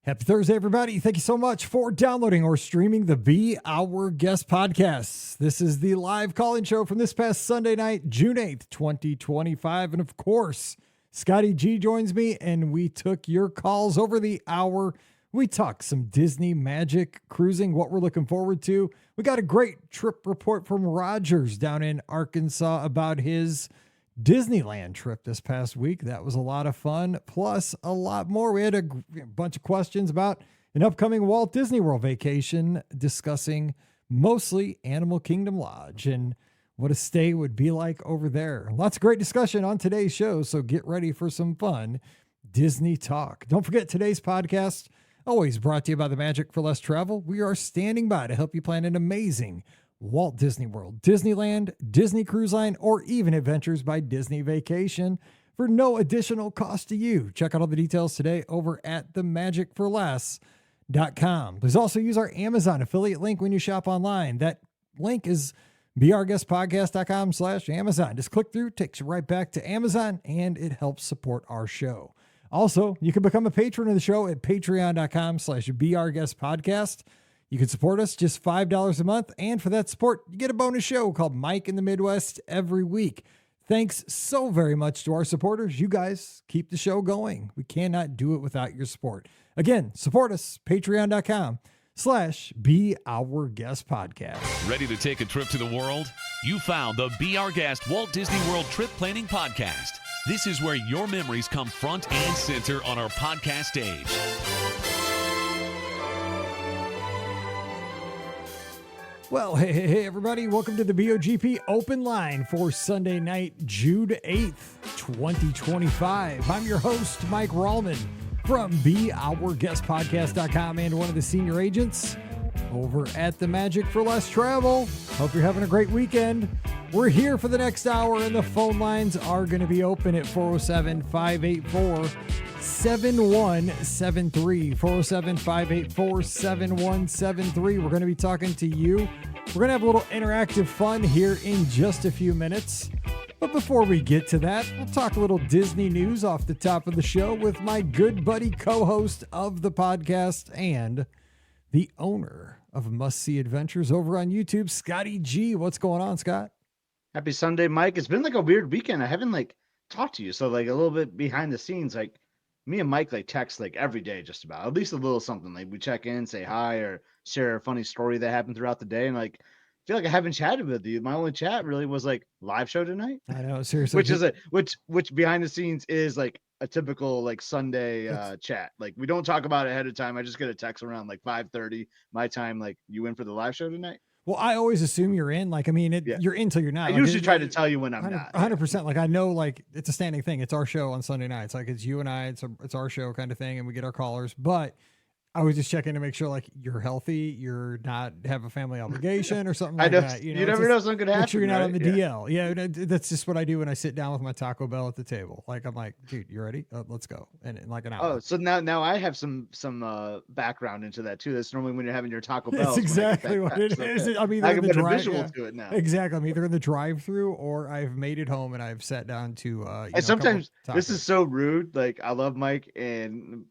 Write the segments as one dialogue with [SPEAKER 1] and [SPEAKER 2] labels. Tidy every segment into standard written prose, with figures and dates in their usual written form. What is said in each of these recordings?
[SPEAKER 1] Happy Thursday, everybody. Thank you so much for downloading or streaming the Be Our Guest podcast. This is the live call-in show from this past Sunday night, June 8th, 2025. And of course, Scotty G joins me and we took your calls over the hour. We talked some Disney magic cruising, what we're looking forward to. We got a great trip report from Rogers down in Arkansas about his Disneyland trip this past week. That was a lot of fun, plus a lot more. We had a bunch of questions about an upcoming Walt Disney World vacation, discussing mostly Animal Kingdom Lodge and what a stay would be like over there. Lots of great discussion on today's show, so get ready for some fun Disney talk. Don't forget today's podcast, always brought to you by the Magic for Less Travel. We are standing by to help you plan an amazing Walt Disney World, Disneyland, Disney Cruise Line, or even Adventures by Disney Vacation for no additional cost to you. Check out all the details today over at themagicforless.com. Please also use our Amazon affiliate link when you shop online. That link is beourguestpodcast.com/Amazon. Just click through, takes you right back to Amazon, and it helps support our show. Also, you can become a patron of the show at patreon.com/beourguestpodcast. You can support us just $5 a month, and for that support, you get a bonus show called Mike in the Midwest every week. Thanks so very much to our supporters. You guys keep the show going. We cannot do it without your support. Again, support us, patreon.com/beourguestpodcast.
[SPEAKER 2] Ready to take a trip to the world? You found the Be Our Guest Walt Disney World Trip Planning Podcast. This is where your memories come front and center on our podcast stage.
[SPEAKER 1] Well, hey, everybody. Welcome to the BOGP Open Line for Sunday night, June 8th, 2025. I'm your host, Mike Rallman from BeOurGuestPodcast.com and one of the senior agents over at the Magic for Less Travel. Hope you're having a great weekend. We're here for the next hour, and the phone lines are going to be open at 407-584-7173. 407-584-7173. We're going to be talking to you. We're going to have a little interactive fun here in just a few minutes. But before we get to that, we'll talk a little Disney news off the top of the show with my good buddy co-host of the podcast and the owner of Must See Adventures over on YouTube, Scotty G. What's going on, Scott?
[SPEAKER 3] Happy Sunday, Mike. It's been like a weird weekend. I haven't talked to you. So a little bit behind the scenes, me and Mike text every day, just about, at least a little something. We check in, say hi, or share a funny story that happened throughout the day. And I feel like I haven't chatted with you. My only chat really was live show tonight.
[SPEAKER 1] I know, seriously.
[SPEAKER 3] Which behind the scenes is a typical Sunday chat. We don't talk about it ahead of time. I just get a text around 5:30 my time. You in for the live show tonight?
[SPEAKER 1] Well, I always assume you're in. You're in till you're not.
[SPEAKER 3] I usually try to tell you when I'm not.
[SPEAKER 1] 100%. I know, it's a standing thing. It's our show on Sunday nights. It's you and I. It's our show kind of thing, and we get our callers. But I was just checking to make sure you're healthy, you're not have a family obligation or something like that.
[SPEAKER 3] You never know something could happen.
[SPEAKER 1] Make sure you're not
[SPEAKER 3] right?
[SPEAKER 1] on the DL. Yeah, that's just what I do when I sit down with my Taco Bell at the table. I'm like, dude, you ready? Let's go. And in an hour.
[SPEAKER 3] Oh, so now I have some background into that too. That's normally when you're having your Taco Bell.
[SPEAKER 1] That's exactly what it is.
[SPEAKER 3] Okay.
[SPEAKER 1] I'm either
[SPEAKER 3] I
[SPEAKER 1] in
[SPEAKER 3] can
[SPEAKER 1] the
[SPEAKER 3] put a visual to it now.
[SPEAKER 1] Exactly. I'm either in the drive-through or I've made it home and I've sat down to.
[SPEAKER 3] And sometimes this is so rude. I love Mike and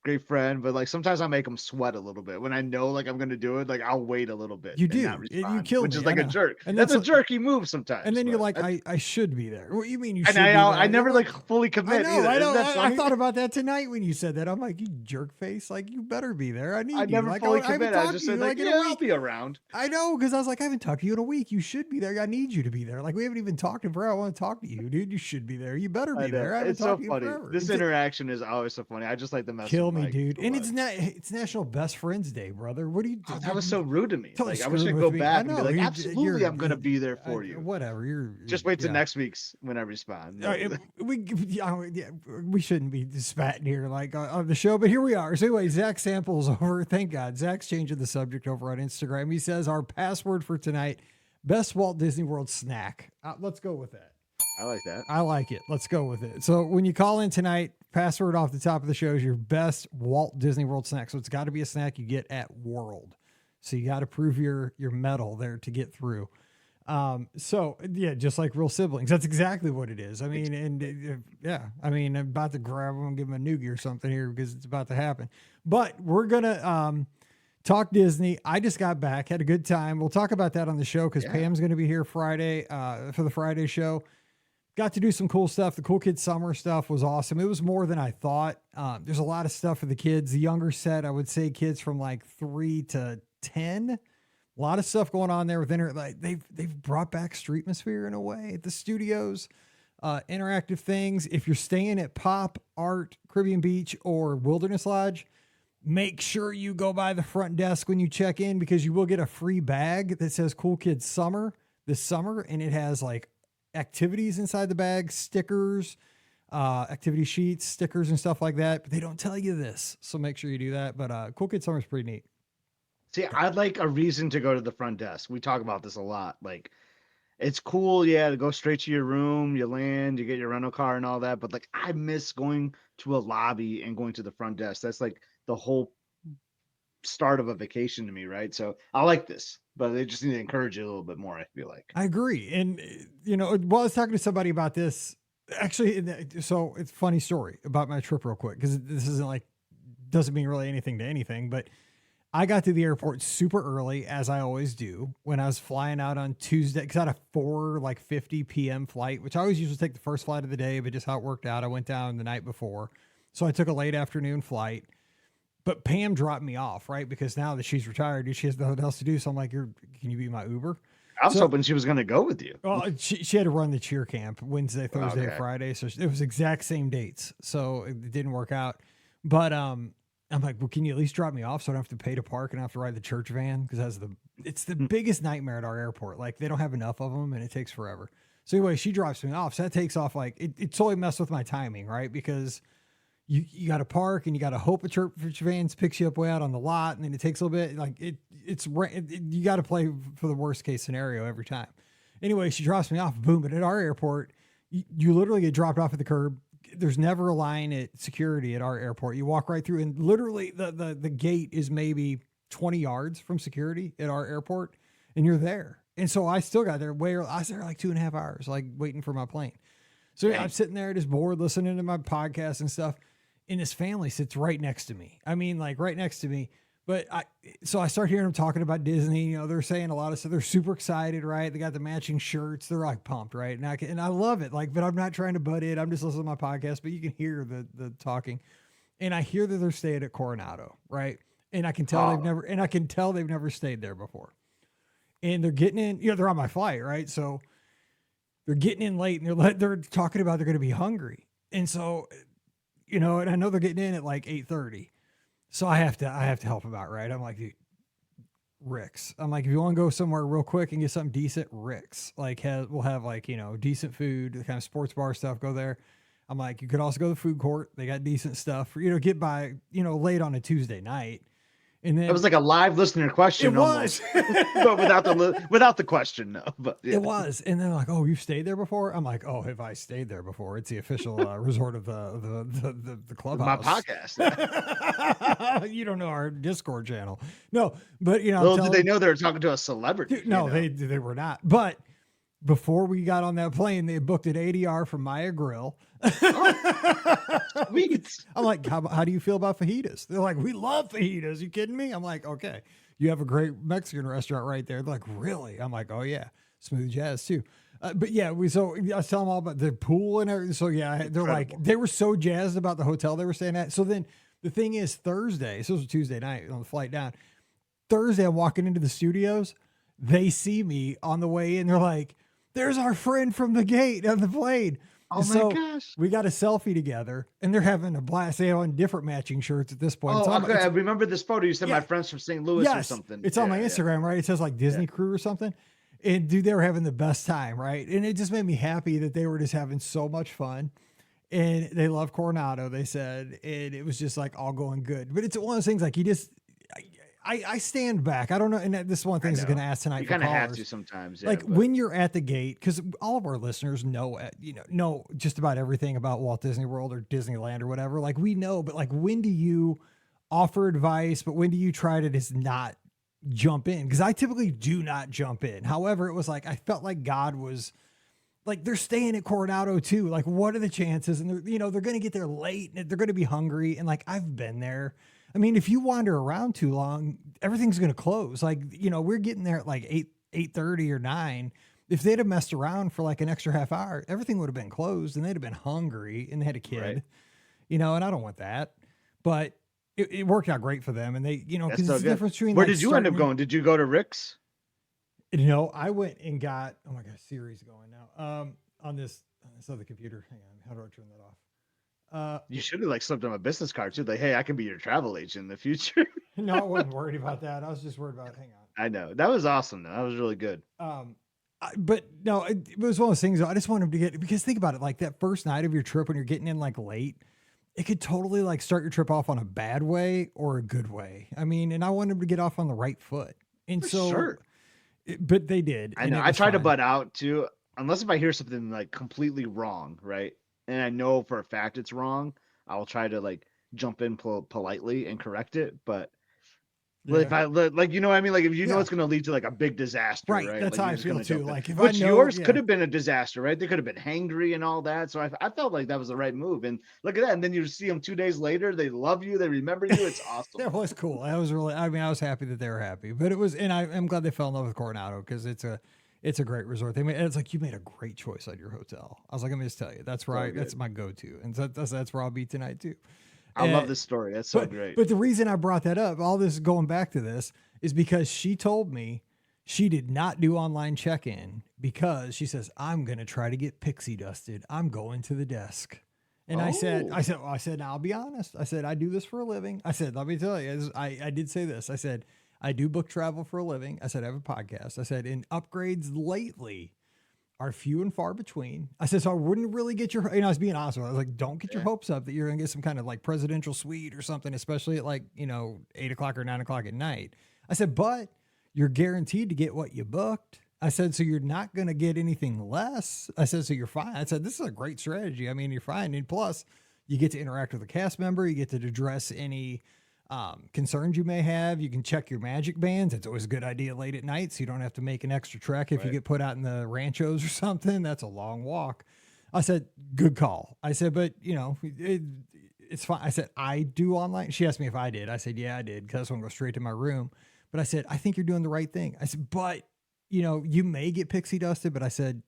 [SPEAKER 3] great friend, but sometimes I make him sweat a little bit when I know I'm gonna do it. I'll wait a little bit.
[SPEAKER 1] You do. You kill
[SPEAKER 3] which
[SPEAKER 1] me.
[SPEAKER 3] is a jerk. And that's a jerky move sometimes.
[SPEAKER 1] And then you're I should be there. What do you mean you should?
[SPEAKER 3] And
[SPEAKER 1] be there?
[SPEAKER 3] I never fully commit.
[SPEAKER 1] I know. I thought about that tonight when you said that. I'm like, you jerk face. You better be there. I need you.
[SPEAKER 3] Never fully commit. I just said I'll be around.
[SPEAKER 1] I know, because I was I haven't talked to you in a week. You should be there. I need you to be there. We haven't even talked in forever. I want to talk to you, dude. You should be there. You better be there. I haven't talked to you forever.
[SPEAKER 3] This interaction is always so funny. I just like the mess.
[SPEAKER 1] Kill me, dude. And it's National Best Friends Day, brother. What do you do?
[SPEAKER 3] That was so rude to me. I wish I could go back and be absolutely, I'm going to be there for you.
[SPEAKER 1] Whatever. You're
[SPEAKER 3] just wait till next week's when I respond.
[SPEAKER 1] We shouldn't be spatting here on the show, but here we are. So anyway, Zach Samples over. Thank God. Zach's changing the subject over on Instagram. He says our password for tonight, best Walt Disney World snack. Let's go with that.
[SPEAKER 3] I like that.
[SPEAKER 1] I like it. Let's go with it. So when you call in tonight, password off the top of the show is your best Walt Disney World snack. So it's got to be a snack you get at World. So you got to prove your mettle there to get through. So yeah, just like real siblings. That's exactly what it is. I mean, I'm about to grab them and give them a noogie or something here because it's about to happen. But we're going to talk Disney. I just got back, had a good time. We'll talk about that on the show because Pam's going to be here Friday for the Friday show. Got to do some cool stuff. The Cool Kids Summer stuff was awesome. It was more than I thought. There's a lot of stuff for the kids. The younger set, I would say kids from like 3 to 10. A lot of stuff going on there with like they've brought back Streetmosphere in a way at the studios. Interactive things. If you're staying at Pop, Art, Caribbean Beach, or Wilderness Lodge, make sure you go by the front desk when you check in because you will get a free bag that says Cool Kids Summer this summer, and it has like activities inside the bag, stickers, activity sheets, stickers, and stuff like that. But they don't tell you this, so make sure you do that. But Cool Kids Summer is pretty neat.
[SPEAKER 3] See, I'd like a reason to go to the front desk. We talk about this a lot. Like, it's cool, yeah, to go straight to your room, you land, you get your rental car and all that. But like, I miss going to a lobby and going to the front desk. That's like the whole start of a vacation to me, right? So I like this, but they just need to encourage you a little bit more, I feel like.
[SPEAKER 1] I agree. And, while I was talking to somebody about this, actually, so it's a funny story about my trip real quick, because this isn't like, doesn't mean really anything to anything, but I got to the airport super early, as I always do, when I was flying out on Tuesday, because I had a 4:50 p.m. flight, which I always usually take the first flight of the day, but just how it worked out, I went down the night before. So I took a late afternoon flight. But Pam dropped me off, right? Because now that she's retired, she has nothing else to do. So I'm like, can you be my Uber?
[SPEAKER 3] I was hoping she was going to go with you.
[SPEAKER 1] Well, she had to run the cheer camp Wednesday, Thursday, Friday. So it was exact same dates. So it didn't work out. But I'm like, well, can you at least drop me off so I don't have to pay to park and I have to ride the church van? Because it's the biggest nightmare at our airport. Like, they don't have enough of them and it takes forever. So anyway, she drops me off. So that takes off like, it totally messed with my timing, right? Because you got to park and you got to hope a church van picks you up way out on the lot. And then it takes a little bit, like you got to play for the worst case scenario every time. Anyway, she drops me off, boom. But at our airport, you literally get dropped off at the curb. There's never a line at security at our airport. You walk right through, and literally the gate is maybe 20 yards from security at our airport, and you're there. And so I still got there I was there like 2.5 hours, like waiting for my plane. So I'm sitting there just bored, listening to my podcast and stuff. And this family sits right next to me. I mean, like right next to me. But so I start hearing them talking about Disney. They're saying a lot of stuff. They're super excited, right? They got the matching shirts. They're like pumped, right? And I love it. Like, but I'm not trying to butt in. I'm just listening to my podcast. But you can hear the talking, and I hear that they're staying at Coronado, right? And I can tell they've never stayed there before. And they're getting in. They're on my flight, right? So they're getting in late, and they're talking about they're going to be hungry, and so. And I know they're getting in at like 8:30. So I have to help them out, right? I'm like, dude, Rick's. I'm like, if you want to go somewhere real quick and get something decent, Rick's. Like, we'll have like, decent food, the kind of sports bar stuff, go there. I'm like, you could also go to the food court. They got decent stuff for, get by, late on a Tuesday night. And then
[SPEAKER 3] it was like a live listener question.
[SPEAKER 1] It was,
[SPEAKER 3] but without the question, no. But yeah.
[SPEAKER 1] It was, and they're like, "Oh, you've stayed there before?" I'm like, "Oh, have I stayed there before? It's the official resort of the clubhouse."
[SPEAKER 3] My podcast.
[SPEAKER 1] You don't know our Discord channel, no. But
[SPEAKER 3] little did they know they were talking to a celebrity.
[SPEAKER 1] No, they were not. But before we got on that plane, they booked an ADR from Maya Grill.
[SPEAKER 3] Sweet.
[SPEAKER 1] I'm like, how do you feel about fajitas? They're like, we love fajitas. You kidding me? I'm like, okay. You have a great Mexican restaurant right there. They're like, really? I'm like, oh yeah, smooth jazz too. But yeah, I was telling them all about the pool and everything. So yeah, they're incredible. Like, they were so jazzed about the hotel they were staying at. So then the thing is, Thursday, so it was a Tuesday night on the flight down. Thursday, I'm walking into the studios. They see me on the way in. They're like, there's our friend from the gate on the plane.
[SPEAKER 3] Oh my gosh.
[SPEAKER 1] We got a selfie together, and they're having a blast. They have on different matching shirts at this point.
[SPEAKER 3] Oh, okay. I remember this photo. You said my friends from St. Louis or something.
[SPEAKER 1] It's on my Instagram, right? It says like Disney Crew or something. And dude, they were having the best time, right? And it just made me happy that they were just having so much fun. And they love Coronado, they said. And it was just like all going good. But it's one of those things like I stand back. I don't know. And this is one of the things I'm going to ask tonight.
[SPEAKER 3] You kind of have to sometimes. Yeah,
[SPEAKER 1] when you're at the gate, because all of our listeners know just about everything about Walt Disney World or Disneyland or whatever. Like, we know, but like, when do you offer advice? But when do you try to just not jump in? Because I typically do not jump in. However, it was like, I felt like God was like, they're staying at Coronado too. Like, what are the chances? And they're going to get there late and they're going to be hungry. And like, I've been there. I mean, if you wander around too long, everything's going to close. Like, we're getting there at like 8:30 or 9. If they'd have messed around for like an extra half hour, everything would have been closed and they'd have been hungry and they had a kid,
[SPEAKER 3] Right.
[SPEAKER 1] and I don't want that. But it worked out great for them. And they,
[SPEAKER 3] That's
[SPEAKER 1] because
[SPEAKER 3] so
[SPEAKER 1] it's the
[SPEAKER 3] good.
[SPEAKER 1] difference between
[SPEAKER 3] Where
[SPEAKER 1] like
[SPEAKER 3] did you end up going? Did you go to Rick's?
[SPEAKER 1] I went and got, oh my gosh, Siri's going now. On this other computer. Hang on. How do I turn that off?
[SPEAKER 3] You should have like slipped on a business card too. Like, hey, I can be your travel agent in the future.
[SPEAKER 1] No, I wasn't worried about that. I was just worried about, hang on.
[SPEAKER 3] I know. That was awesome though. That was really good.
[SPEAKER 1] But no, it was one of those things. I just wanted to get, because think about it, like that first night of your trip when you're getting in like late, it could totally like start your trip off on a bad way or a good way. I mean, and I wanted them to get off on the right foot. And
[SPEAKER 3] For
[SPEAKER 1] so,
[SPEAKER 3] sure.
[SPEAKER 1] But they did.
[SPEAKER 3] I
[SPEAKER 1] and
[SPEAKER 3] know.
[SPEAKER 1] it
[SPEAKER 3] I
[SPEAKER 1] was
[SPEAKER 3] try to
[SPEAKER 1] fine.
[SPEAKER 3] butt out too, unless if I hear something like completely wrong, right? And I know for a fact it's wrong, I'll try to like jump in politely and correct it. But if
[SPEAKER 1] Yeah.
[SPEAKER 3] I like, you know what I mean? Like if you know
[SPEAKER 1] Yeah.
[SPEAKER 3] it's going to lead to like a big disaster,
[SPEAKER 1] Right.
[SPEAKER 3] right?
[SPEAKER 1] That's
[SPEAKER 3] Like,
[SPEAKER 1] how
[SPEAKER 3] you're
[SPEAKER 1] I
[SPEAKER 3] just
[SPEAKER 1] feel
[SPEAKER 3] gonna
[SPEAKER 1] too.
[SPEAKER 3] jump in.
[SPEAKER 1] Like if
[SPEAKER 3] Which
[SPEAKER 1] I know,
[SPEAKER 3] yours
[SPEAKER 1] yeah.
[SPEAKER 3] could have been a disaster, right? They could have been hangry and all that. So I felt like that was the right move. And look at that. And then you see them 2 days later. They love you. They remember you. It's awesome.
[SPEAKER 1] That was cool. That was really, I mean, I was happy that they were happy, but it was, and I'm glad they fell in love with Coronado because it's a great resort. It's like, you made a great choice on your hotel. I was like, let me just tell you, that's right. That's my go-to. And that's where I'll be tonight too.
[SPEAKER 3] I love this story. That's so great.
[SPEAKER 1] But the reason I brought that up, all this going back to this, is because she told me she did not do online check-in because she says, I'm going to try to get pixie dusted. I'm going to the desk. And I said, now I'll be honest. I said, I do this for a living. I said, let me tell you, I did say this. I said, I do book travel for a living. I said, I have a podcast. I said, and upgrades lately are few and far between. I said, so I wouldn't really get your, I was being honest with her. I was like, don't get your hopes up that you're going to get some kind of like presidential suite or something, especially at like, 8:00 or 9:00 at night. I said, but you're guaranteed to get what you booked. I said, so you're not going to get anything less. I said, so you're fine. I said, this is a great strategy. I mean, you're fine. And plus you get to interact with a cast member. You get to address any concerns you may have. You can check your magic bands. It's always a good idea late at night, so you don't have to make an extra trek if you get put out in the ranchos or something. That's a long walk. I said, good call. I said, but it's fine. I said, I do online. She asked me if I did. I said, yeah, I did, because I just want to go straight to my room. But I said, I think you're doing the right thing. I said, but you may get pixie dusted, but I said,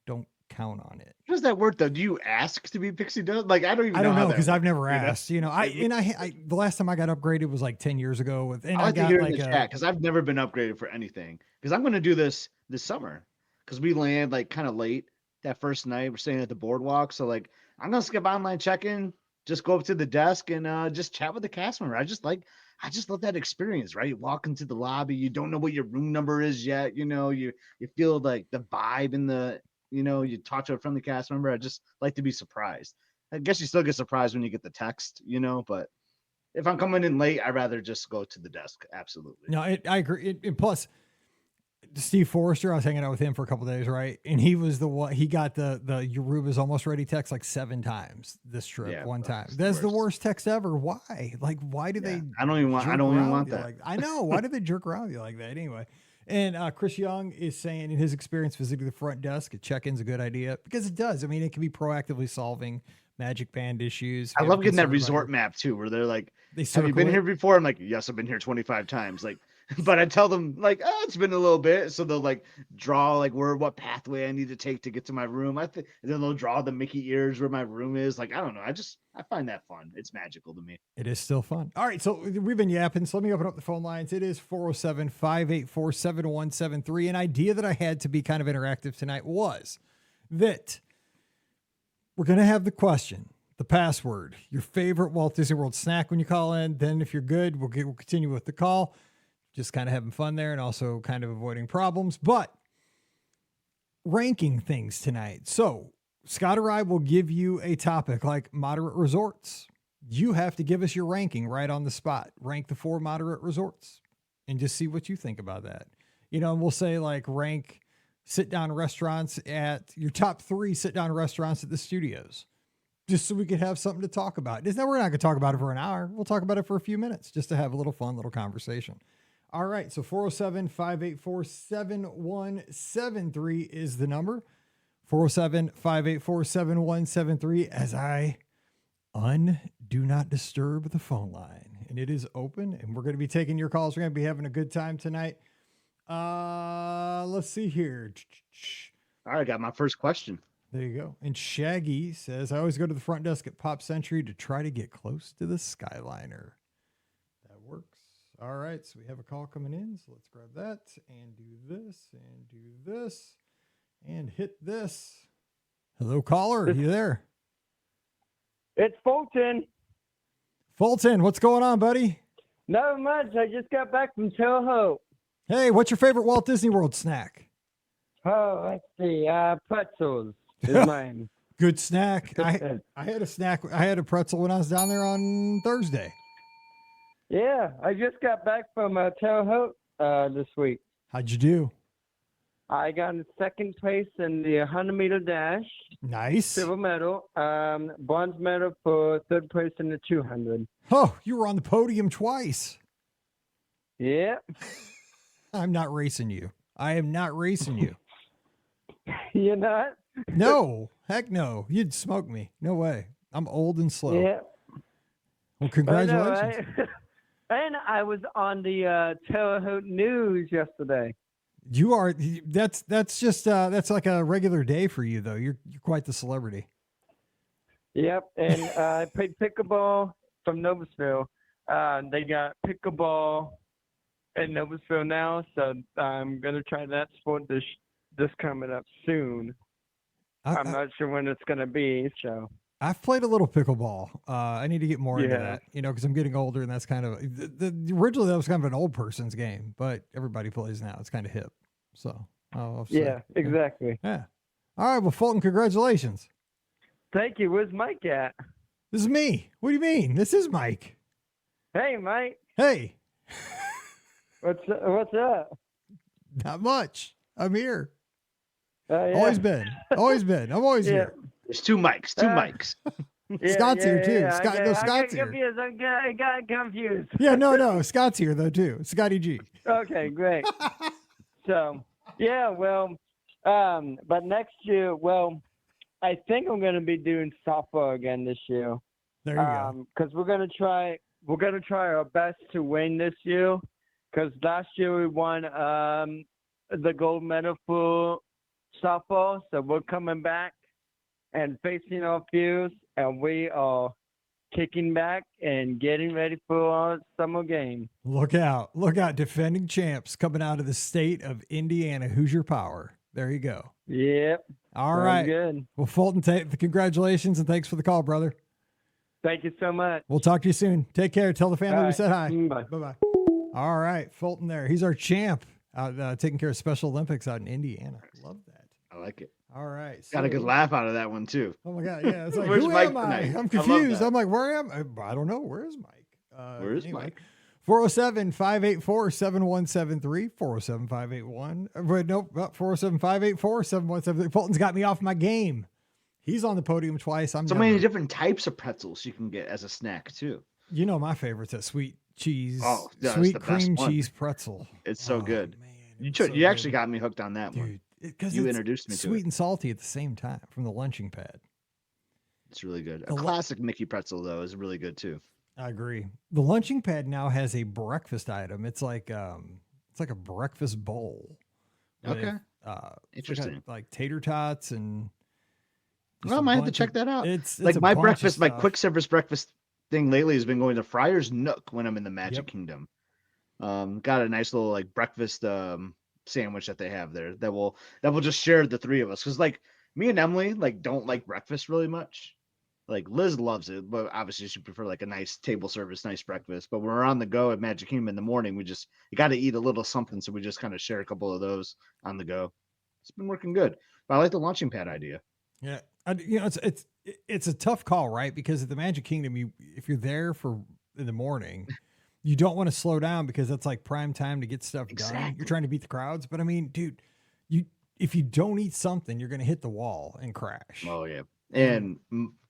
[SPEAKER 1] don't count on it.
[SPEAKER 3] How does that work though? Do you ask to be pixie dust? Like I don't even.
[SPEAKER 1] I don't know,
[SPEAKER 3] because
[SPEAKER 1] I've never asked. I the last time I got upgraded was like 10 years ago with, and
[SPEAKER 3] I like to
[SPEAKER 1] got
[SPEAKER 3] hear
[SPEAKER 1] like
[SPEAKER 3] in the chat because I've never been upgraded for anything. Because I'm going to do this summer because we land like kind of late that first night. We're staying at the boardwalk, so like I'm gonna skip online check-in, just go up to the desk and just chat with the cast member. I just love that experience, right? You walk into the lobby, you don't know what your room number is yet. You feel like the vibe in the. You talk to a friendly cast member. I just like to be surprised. I guess you still get surprised when you get the text, but if I'm coming in late, I'd rather just go to the desk. Absolutely.
[SPEAKER 1] No, I agree. And plus, Steve Forrester, I was hanging out with him for a couple of days, right? And he was the one, he got the Yoruba's almost ready text like 7 times this trip, one time. That's the worst text ever. Why? Like, why do they?
[SPEAKER 3] I don't even want that.
[SPEAKER 1] I know. Why do they jerk around with you like that anyway? And Chris Young is saying in his experience visiting the front desk, a check-in's a good idea because it does. I mean, it can be proactively solving magic band issues.
[SPEAKER 3] I love getting that resort map too, where they're like, have you been here before? I'm like, yes, I've been here 25 times. Like, but I tell them like, oh, it's been a little bit. So they'll like draw like what pathway I need to take to get to my room. And then they'll draw the Mickey ears where my room is. Like, I don't know. I find that fun. It's magical to me.
[SPEAKER 1] It is still fun. All right. So we've been yapping. So let me open up the phone lines. It is 407-584-7173. An idea that I had to be kind of interactive tonight was that we're going to have the question, the password, your favorite Walt Disney World snack when you call in. Then if you're good, we'll continue with the call. Just kind of having fun there and also kind of avoiding problems, but ranking things tonight. So Scott or I will give you a topic like moderate resorts. You have to give us your ranking right on the spot. Rank the 4 moderate resorts and just see what you think about that. And we'll say like rank sit-down restaurants at your top 3 sit-down restaurants at the studios, just so we could have something to talk about. We're not going to talk about it for an hour. We'll talk about it for a few minutes just to have a little fun, little conversation. All right, so 407-584-7173 is the number. 407-584-7173 as I do not disturb the phone line. and it is open, and we're going to be taking your calls. We're going to be having a good time tonight. Let's see here.
[SPEAKER 3] All right, I got my first question.
[SPEAKER 1] There you go. And Shaggy says, I always go to the front desk at Pop Century to try to get close to the Skyliner. That works. All right, so we have a call coming in, so let's grab that and do this and do this and hit this. Hello, caller. Are you there?
[SPEAKER 4] It's Fulton.
[SPEAKER 1] Fulton, what's going on, buddy?
[SPEAKER 4] Not much. I just got back from Tail Hope.
[SPEAKER 1] Hey, what's your favorite Walt Disney World snack?
[SPEAKER 4] Oh, let's see. Pretzels is mine.
[SPEAKER 1] Good snack. I had a snack. I had a pretzel when I was down there on Thursday.
[SPEAKER 4] Yeah, I just got back from Tail Hope this week.
[SPEAKER 1] How'd you do?
[SPEAKER 4] I got in second place in the 100-meter dash.
[SPEAKER 1] Nice.
[SPEAKER 4] Silver medal. Bronze medal for third place in the 200.
[SPEAKER 1] Oh, you were on the podium twice.
[SPEAKER 4] Yeah.
[SPEAKER 1] I'm not racing you. I am not racing you.
[SPEAKER 4] You're not?
[SPEAKER 1] No. Heck no. You'd smoke me. No way. I'm old and slow.
[SPEAKER 4] Yeah.
[SPEAKER 1] Well, congratulations.
[SPEAKER 4] I know, right? And I was on the Tail Hope news yesterday.
[SPEAKER 1] You are. That's just that's like a regular day for you, though. You're quite the celebrity.
[SPEAKER 4] Yep, and I played pickleball from Novasville. They got pickleball in Novasville now, so I'm gonna try that sport this coming up soon. I'm not sure when it's gonna be. So
[SPEAKER 1] I've played a little pickleball. I need to get more into that, because I'm getting older, and that's kind of originally that was kind of an old person's game, but everybody plays now. It's kind of hip. So
[SPEAKER 4] yeah, exactly.
[SPEAKER 1] Yeah. All right. Well, Fulton, congratulations.
[SPEAKER 4] Thank you. Where's Mike at?
[SPEAKER 1] This is me. What do you mean? This is Mike.
[SPEAKER 4] Hey, Mike.
[SPEAKER 1] Hey.
[SPEAKER 4] What's up?
[SPEAKER 1] Not much. I'm here.
[SPEAKER 4] Yeah.
[SPEAKER 1] Always been. I'm always here.
[SPEAKER 3] There's two mics.
[SPEAKER 1] Scott's here too.
[SPEAKER 4] Yeah.
[SPEAKER 1] Scott's here.
[SPEAKER 4] I got confused.
[SPEAKER 1] Yeah, no. Scott's here though too. Scotty G.
[SPEAKER 4] Okay, great. So, yeah, well, but next year, I think I'm going to be doing softball again this year.
[SPEAKER 1] There you go.
[SPEAKER 4] Because we're going to try our best to win this year. Because last year we won the gold medal for softball, so we're coming back and facing our fears, and we are kicking back and getting ready for our summer game.
[SPEAKER 1] Look out. Defending champs coming out of the state of Indiana. Hoosier Power. There you go.
[SPEAKER 4] Yep.
[SPEAKER 1] All right.
[SPEAKER 4] Good.
[SPEAKER 1] Well, Fulton, congratulations and thanks for the call, brother.
[SPEAKER 4] Thank you so much.
[SPEAKER 1] We'll talk to you soon. Take care. Tell the family we said hi.
[SPEAKER 4] Bye.
[SPEAKER 1] Bye-bye. All right. Fulton there. He's our champ out taking care of Special Olympics out in Indiana. Love that.
[SPEAKER 3] I like it.
[SPEAKER 1] All right.
[SPEAKER 3] Got a good laugh out of that one too.
[SPEAKER 1] Oh my God. Yeah. It's like,
[SPEAKER 3] Where's
[SPEAKER 1] who
[SPEAKER 3] Mike
[SPEAKER 1] am I?
[SPEAKER 3] tonight?
[SPEAKER 1] I'm
[SPEAKER 3] I
[SPEAKER 1] confused.
[SPEAKER 3] love
[SPEAKER 1] I'm like, where am I? I don't know. Where is Mike?
[SPEAKER 3] Where is Mike?
[SPEAKER 1] 407-584-7173, 407-581. But nope, 407-584-7173. Fulton's got me off my game. He's on the podium twice.
[SPEAKER 3] So many different types of pretzels you can get as a snack too.
[SPEAKER 1] You know my favorite's a sweet cheese,
[SPEAKER 3] yeah,
[SPEAKER 1] sweet cream cheese pretzel.
[SPEAKER 3] It's so good.
[SPEAKER 1] Man,
[SPEAKER 3] You actually got me hooked on that one.
[SPEAKER 1] Because
[SPEAKER 3] you introduced me to
[SPEAKER 1] sweet
[SPEAKER 3] it.
[SPEAKER 1] and salty at the same time from the lunching pad.
[SPEAKER 3] It's really good. A classic Mickey pretzel though is really good too.
[SPEAKER 1] I agree. The lunching pad now has a breakfast item. It's like a breakfast bowl.
[SPEAKER 3] Okay.
[SPEAKER 1] Interesting. Like tater tots and.
[SPEAKER 3] Well, I might have to check that out.
[SPEAKER 1] It's
[SPEAKER 3] like my breakfast, my
[SPEAKER 1] stuff.
[SPEAKER 3] quick service breakfast thing lately has been going to Friar's Nook when I'm in the Magic Kingdom. Got a nice little like breakfast sandwich that they have there that will just share the three of us, because like me and Emily like don't like breakfast really much. Like Liz loves it, but obviously she prefer like a nice table service, nice breakfast. But when we're on the go at Magic Kingdom in the morning, you got to eat a little something, so we just kind of share a couple of those on the go. It's been working good. But I like the launching pad idea.
[SPEAKER 1] Yeah, it's a tough call, right? Because at the Magic Kingdom, if you're there in the morning, you don't want to slow down because that's like prime time to get stuff done. You're trying to beat the crowds, but I mean, dude, if you don't eat something, you're going to hit the wall and crash.
[SPEAKER 3] Oh yeah, and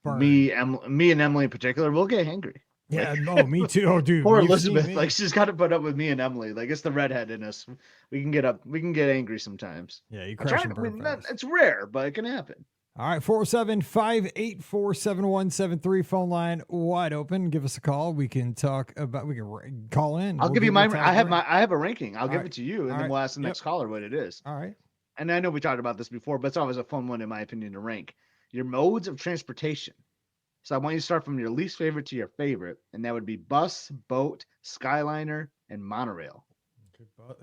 [SPEAKER 3] me and Emily in particular, we'll get hangry.
[SPEAKER 1] Yeah, no, me too. Oh, dude,
[SPEAKER 3] poor Elizabeth, like she's got to put up with me and Emily. Like it's the redhead in us. We can get angry sometimes.
[SPEAKER 1] Yeah, you crash and burn fast.
[SPEAKER 3] It's rare, but it can happen.
[SPEAKER 1] All right, 407-584-7173 phone line wide open. Give us a call. We can talk about. We can call in.
[SPEAKER 3] I'll
[SPEAKER 1] We'll
[SPEAKER 3] give you
[SPEAKER 1] a
[SPEAKER 3] my.
[SPEAKER 1] top
[SPEAKER 3] I have
[SPEAKER 1] rank.
[SPEAKER 3] my. I have a ranking. I'll
[SPEAKER 1] All
[SPEAKER 3] give
[SPEAKER 1] right.
[SPEAKER 3] it to you, and
[SPEAKER 1] All
[SPEAKER 3] then
[SPEAKER 1] right.
[SPEAKER 3] we'll ask the
[SPEAKER 1] Yep.
[SPEAKER 3] next caller what it is.
[SPEAKER 1] All right.
[SPEAKER 3] And I know we talked about this before, but it's always a fun one, in my opinion, to rank your modes of transportation. So I want you to start from your least favorite to your favorite, and that would be bus, boat, Skyliner, and monorail.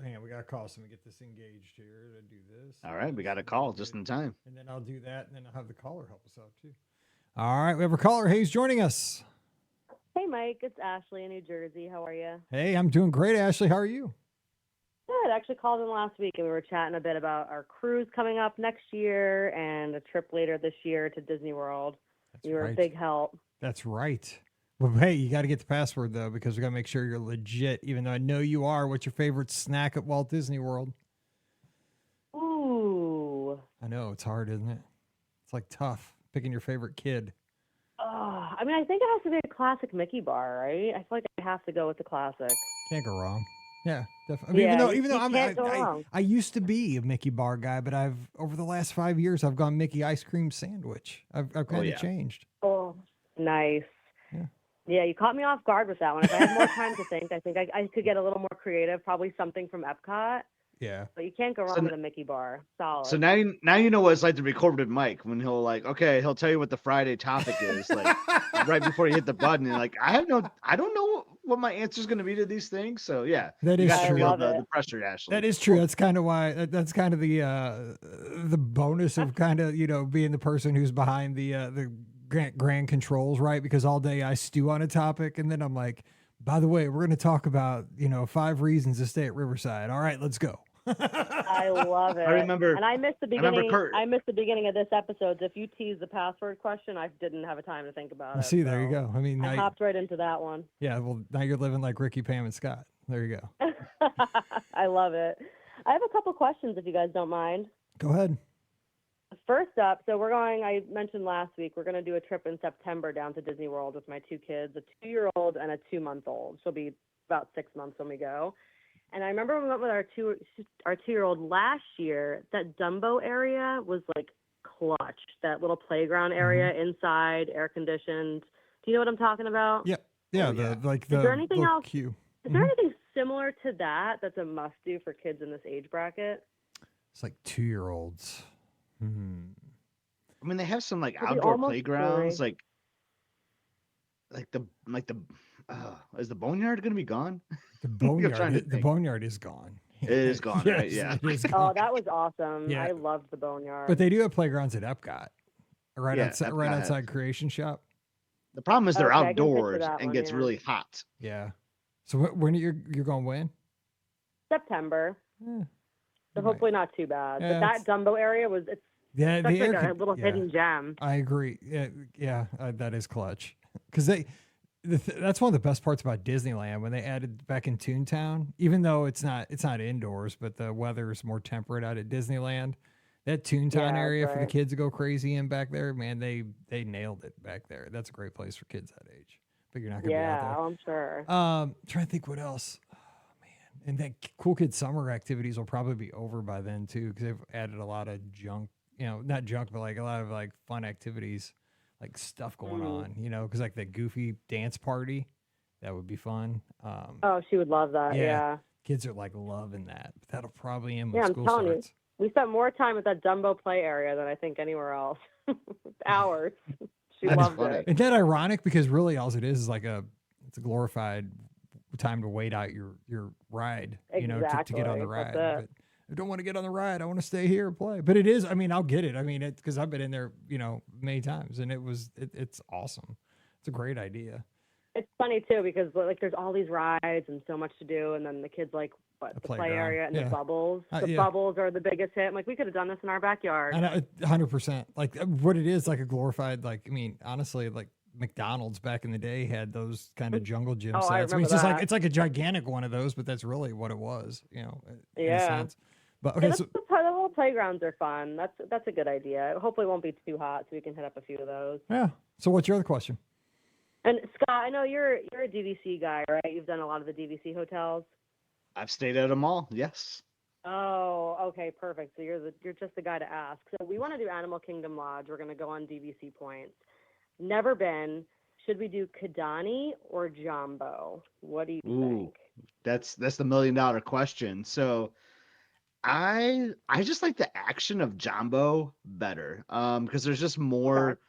[SPEAKER 1] Hang on, we got to call. So we get this engaged here to do this.
[SPEAKER 3] All right, we got a call just in time.
[SPEAKER 1] And then I'll do that, and then I'll have the caller help us out too. All right, we have a caller. Hey, who's joining us?
[SPEAKER 5] Hey, Mike. It's Ashley in New Jersey. How are you?
[SPEAKER 1] Hey, I'm doing great, Ashley. How are you?
[SPEAKER 5] Good. I actually called in last week, and we were chatting a bit about our cruise coming up next year and a trip later this year to Disney World. You were a big help.
[SPEAKER 1] That's right. Well, hey, you got to get the password, though, because we got to make sure you're legit, even though I know you are. What's your favorite snack at Walt Disney World?
[SPEAKER 5] Ooh.
[SPEAKER 1] I know. It's hard, isn't it? It's like tough picking your favorite kid.
[SPEAKER 5] I mean, I think it has to be a classic Mickey bar, right? I feel like I have to go with the classic.
[SPEAKER 1] Can't go wrong. Yeah, definitely.
[SPEAKER 5] Yeah,
[SPEAKER 1] even though
[SPEAKER 5] can't go wrong.
[SPEAKER 1] I used to be a Mickey bar guy, but I've over the last 5 years I've gone Mickey ice cream sandwich. I've kind of changed.
[SPEAKER 5] Oh, nice.
[SPEAKER 1] Yeah.
[SPEAKER 5] Yeah, you caught me off guard with that one. If I had more time to think, I think I could get a little more creative. Probably something from Epcot.
[SPEAKER 1] Yeah.
[SPEAKER 5] But you can't go wrong with a Mickey bar. Solid.
[SPEAKER 3] So now you know what it's like to record with Mike when he'll he'll tell you what the Friday topic is right before you hit the button. And I don't know what my answer is going to be to these things. So yeah,
[SPEAKER 1] that is true.
[SPEAKER 3] I love the pressure, Ashley.
[SPEAKER 1] That is true. That's kind of why. That's kind of the bonus of kind of being the person who's behind the grand controls, right? Because all day I stew on a topic, and then I'm like, by the way, we're going to talk about 5 reasons to stay at Riverside. All right, let's go.
[SPEAKER 5] I love it.
[SPEAKER 3] I remember,
[SPEAKER 5] and I missed the beginning. I missed the beginning of this episode. So if you tease the password question, I didn't have a time to think about it.
[SPEAKER 1] See, there you go. I mean,
[SPEAKER 5] I hopped right into that one.
[SPEAKER 1] Yeah, well, now you're living like Ricky, Pam, and Scott. There you go.
[SPEAKER 5] I love it. I have a couple questions if you guys don't mind.
[SPEAKER 1] Go ahead.
[SPEAKER 5] First up, so we're going, I mentioned last week, we're going to do a trip in September down to Disney World with my 2 kids, a 2-year-old and a 2-month-old. She'll be about 6 months when we go. And I remember when we went with our 2-year-old last year, that Dumbo area was like clutch. That little playground area inside, air conditioned. Do you know what I'm talking about?
[SPEAKER 1] Yep. Yeah.
[SPEAKER 5] Is there anything else?
[SPEAKER 1] Queue.
[SPEAKER 5] Is there anything similar to that that's a must do for kids in this age bracket?
[SPEAKER 1] It's like 2-year-olds.
[SPEAKER 3] I mean, they have some outdoor playgrounds, like the is the boneyard going to be gone?
[SPEAKER 1] The boneyard is gone.
[SPEAKER 3] It is gone,
[SPEAKER 1] yes,
[SPEAKER 3] right? Yeah.
[SPEAKER 1] It is gone.
[SPEAKER 5] Oh, that was awesome.
[SPEAKER 1] Yeah.
[SPEAKER 5] I loved the boneyard.
[SPEAKER 1] But they do have playgrounds at Epcot, right outside Creation Shop.
[SPEAKER 3] The problem is they're
[SPEAKER 5] Okay,
[SPEAKER 3] outdoors and gets really hot.
[SPEAKER 1] Yeah. So when you're going when?
[SPEAKER 5] September. So hopefully not too bad.
[SPEAKER 1] Yeah,
[SPEAKER 5] but that Dumbo area it's such like a little hidden gem.
[SPEAKER 1] I agree. Yeah, that is clutch. Because that's one of the best parts about Disneyland when they added back in Toontown. Even though it's not indoors, but the weather is more temperate out at Disneyland. That Toontown area for the kids to go crazy in back there, man, they nailed it back there. That's a great place for kids that age. But you're not gonna be out there.
[SPEAKER 5] Yeah, I'm sure.
[SPEAKER 1] Trying to think what else. And then Cool Kids Summer activities will probably be over by then too, because they've added a lot of junk, not junk, but like a lot of like fun activities, like stuff going on, because like the Goofy dance party, that would be fun.
[SPEAKER 5] Oh, she would love that. Yeah.
[SPEAKER 1] Kids are like loving that. But that'll probably end
[SPEAKER 5] Yeah,
[SPEAKER 1] when
[SPEAKER 5] I'm
[SPEAKER 1] school
[SPEAKER 5] telling
[SPEAKER 1] starts.
[SPEAKER 5] you, we spent more time at that Dumbo play area than I think anywhere else. Hours. She loved it.
[SPEAKER 1] Isn't that ironic? Because really all it is like it's a glorified time to wait out your ride, to get on the ride. But I don't want to get on the ride. I want to stay here and play. But it is, I mean, I'll get it. I mean, because I've been in there, many times, and it's awesome. It's a great idea.
[SPEAKER 5] It's funny too because like there's all these rides and so much to do, and then the kids like the play area and the bubbles. The bubbles are the biggest hit. I'm like, we could have done this in our backyard.
[SPEAKER 1] 100%. Like what it is, like a glorified, like, I mean, honestly, like McDonald's back in the day had those kind of jungle gym sets.
[SPEAKER 5] I
[SPEAKER 1] mean,
[SPEAKER 5] remember
[SPEAKER 1] it's like a gigantic one of those, but that's really what it was, in a sense. But
[SPEAKER 5] okay, the little playgrounds are fun. That's a good idea. Hopefully, it won't be too hot, so we can hit up a few of those.
[SPEAKER 1] Yeah. So, what's your other question?
[SPEAKER 5] And Scott, I know you're a DVC guy, right? You've done a lot of the DVC hotels.
[SPEAKER 3] I've stayed at them all. Yes.
[SPEAKER 5] Oh, okay, perfect. So you're just the guy to ask. So we want to do Animal Kingdom Lodge. We're going to go on DVC points. Never been. Should we do Kidani or Jumbo? What do you
[SPEAKER 3] Ooh,
[SPEAKER 5] think?
[SPEAKER 3] that's the $1 million question. So I just like the action of Jumbo better. Because there's just
[SPEAKER 5] Okay.
[SPEAKER 3] more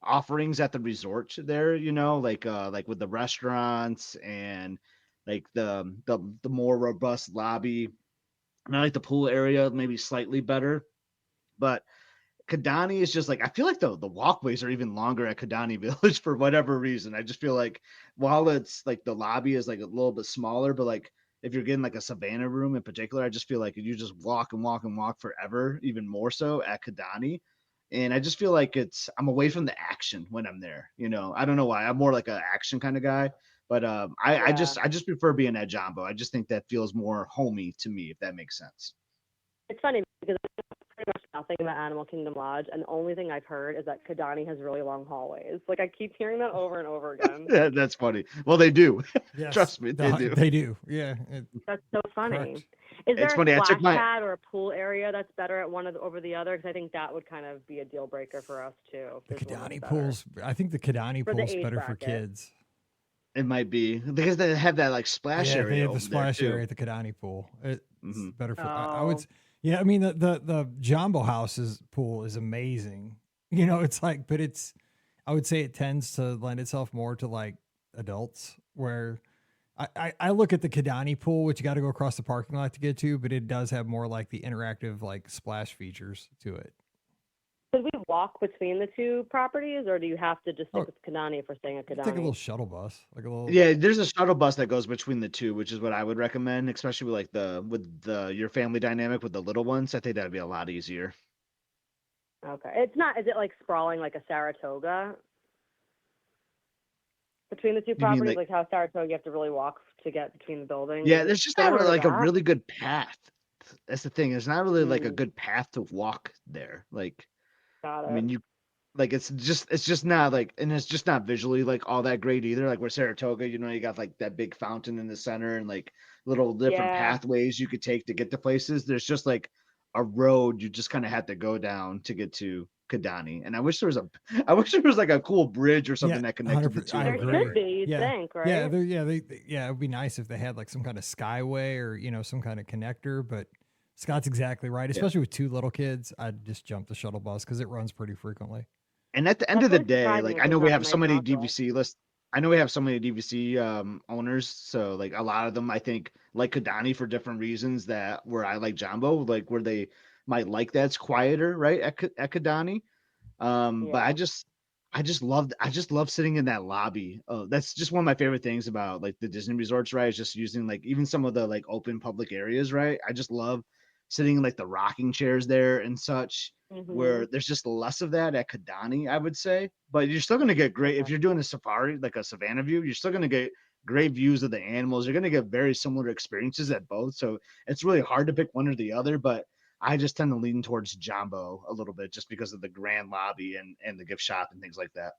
[SPEAKER 3] offerings at the resort there, like with the restaurants and like the more robust lobby. And I like the pool area maybe slightly better. But Kidani is just like, I feel like the walkways are even longer at Kidani Village for whatever reason. I just feel like while it's like the lobby is like a little bit smaller, but like if you're getting like a Savannah room in particular, I just feel like you just walk and walk and walk forever, even more so at Kidani. And I just feel like I'm away from the action when I'm there. I don't know why. I'm more like an action kind of guy. But
[SPEAKER 5] Yeah.
[SPEAKER 3] I just prefer being at Jumbo. I just think that feels more homey to me, if that makes sense.
[SPEAKER 5] It's funny because I know pretty much nothing about Animal Kingdom Lodge, and the only thing I've heard is that Kidani has really long hallways. Like I keep hearing that over and over again.
[SPEAKER 3] Yeah, that's funny. Well, they do.
[SPEAKER 1] Yes,
[SPEAKER 3] Trust me, they do.
[SPEAKER 1] They do. Yeah,
[SPEAKER 5] That's so funny.
[SPEAKER 1] correct.
[SPEAKER 5] Is
[SPEAKER 3] It's
[SPEAKER 5] there a
[SPEAKER 3] funny. I took
[SPEAKER 5] splash
[SPEAKER 3] my
[SPEAKER 5] pad or a pool area that's better at one over the other? Because I think that would kind of be a deal breaker for us too.
[SPEAKER 1] The
[SPEAKER 5] if there's one that's
[SPEAKER 1] Kidani
[SPEAKER 5] better.
[SPEAKER 1] pools. I think the Kidani
[SPEAKER 5] For the
[SPEAKER 1] pool's
[SPEAKER 5] age
[SPEAKER 1] better for
[SPEAKER 5] bracket.
[SPEAKER 1] kids.
[SPEAKER 3] It might be because they have that like splash
[SPEAKER 1] Yeah,
[SPEAKER 3] area
[SPEAKER 1] they have
[SPEAKER 3] over
[SPEAKER 1] the splash
[SPEAKER 3] there
[SPEAKER 1] area
[SPEAKER 3] too.
[SPEAKER 1] at the Kidani pool. It's
[SPEAKER 3] Mhm.
[SPEAKER 1] better for. I would.
[SPEAKER 5] Oh.
[SPEAKER 1] Yeah, I mean the Jumbo House's pool is amazing. It's like, but I would say it tends to lend itself more to like adults. Where I look at the Kidani pool, which you got to go across the parking lot to get to, but it does have more like the interactive like splash features to it.
[SPEAKER 5] Could we walk between the two properties, or do you have to just stick
[SPEAKER 1] Oh.
[SPEAKER 5] with Kidani if we're staying at
[SPEAKER 1] You can take a little
[SPEAKER 5] Kidani?
[SPEAKER 1] shuttle bus, like a little.
[SPEAKER 3] Yeah, there's a shuttle bus that goes between the two, which is what I would recommend, especially with like with your family dynamic with the little ones. I think that'd be a lot easier.
[SPEAKER 5] Okay. It's not. Is it like sprawling like a Saratoga between the two
[SPEAKER 3] You mean
[SPEAKER 5] properties?
[SPEAKER 3] like
[SPEAKER 5] Like how Saratoga you have to really walk to get between the buildings.
[SPEAKER 3] yeah,
[SPEAKER 5] Is it
[SPEAKER 3] there's just not
[SPEAKER 5] similar to
[SPEAKER 3] like a
[SPEAKER 5] that?
[SPEAKER 3] really good path. That's the thing. There's not really like a
[SPEAKER 5] Mm,
[SPEAKER 3] good path to walk there. Like,
[SPEAKER 5] got
[SPEAKER 3] I
[SPEAKER 5] it.
[SPEAKER 3] mean, you like it's just not like, and it's just not visually like all that great either. Like where Saratoga, you got like that big fountain in the center and like little different
[SPEAKER 5] Yeah.
[SPEAKER 3] pathways you could take to get to places. There's just like a road you just kind of had to go down to get to Kidani. And I wish there was like a cool bridge or something
[SPEAKER 1] Yeah,
[SPEAKER 3] that connected the
[SPEAKER 1] 100%.
[SPEAKER 3] two
[SPEAKER 1] I
[SPEAKER 5] There
[SPEAKER 3] over
[SPEAKER 1] agree.
[SPEAKER 5] should
[SPEAKER 3] there.
[SPEAKER 5] be, you'd
[SPEAKER 1] Yeah,
[SPEAKER 5] think, right?
[SPEAKER 1] yeah, it would be nice if they had like some kind of skyway or some kind of connector. But Scott's exactly right.
[SPEAKER 3] Yeah.
[SPEAKER 1] Especially with two little kids, I'd just jump the shuttle bus because it runs pretty frequently.
[SPEAKER 3] And at the end
[SPEAKER 5] That's
[SPEAKER 3] of the
[SPEAKER 5] really
[SPEAKER 3] day,
[SPEAKER 5] surprising
[SPEAKER 3] like
[SPEAKER 5] that
[SPEAKER 3] I know
[SPEAKER 5] there's
[SPEAKER 3] we
[SPEAKER 5] not a
[SPEAKER 3] have so
[SPEAKER 5] nice
[SPEAKER 3] many
[SPEAKER 5] outdoor.
[SPEAKER 3] DVC lists. I know we have so many DVC owners, so like a lot of them I think like Kidani for different reasons that where I like Jumbo, like where they might like that's quieter, right? At Kidani. But
[SPEAKER 5] Yeah.
[SPEAKER 3] I just love sitting in that lobby. That's just one of my favorite things about like the Disney resorts, right? Is just using like even some of the like open public areas, right? I just love sitting in like the rocking chairs there and such, where
[SPEAKER 5] Mhm.
[SPEAKER 3] there's just less of that at Kidani, I would say. But you're still gonna get great if
[SPEAKER 5] Okay.
[SPEAKER 3] you're doing a safari, like a savannah view, you're still gonna get great views of the animals. You're gonna get very similar experiences at both. So it's really hard to pick one or the other, but I just tend to lean towards Jumbo a little bit just because of the grand lobby and the gift shop and things like that.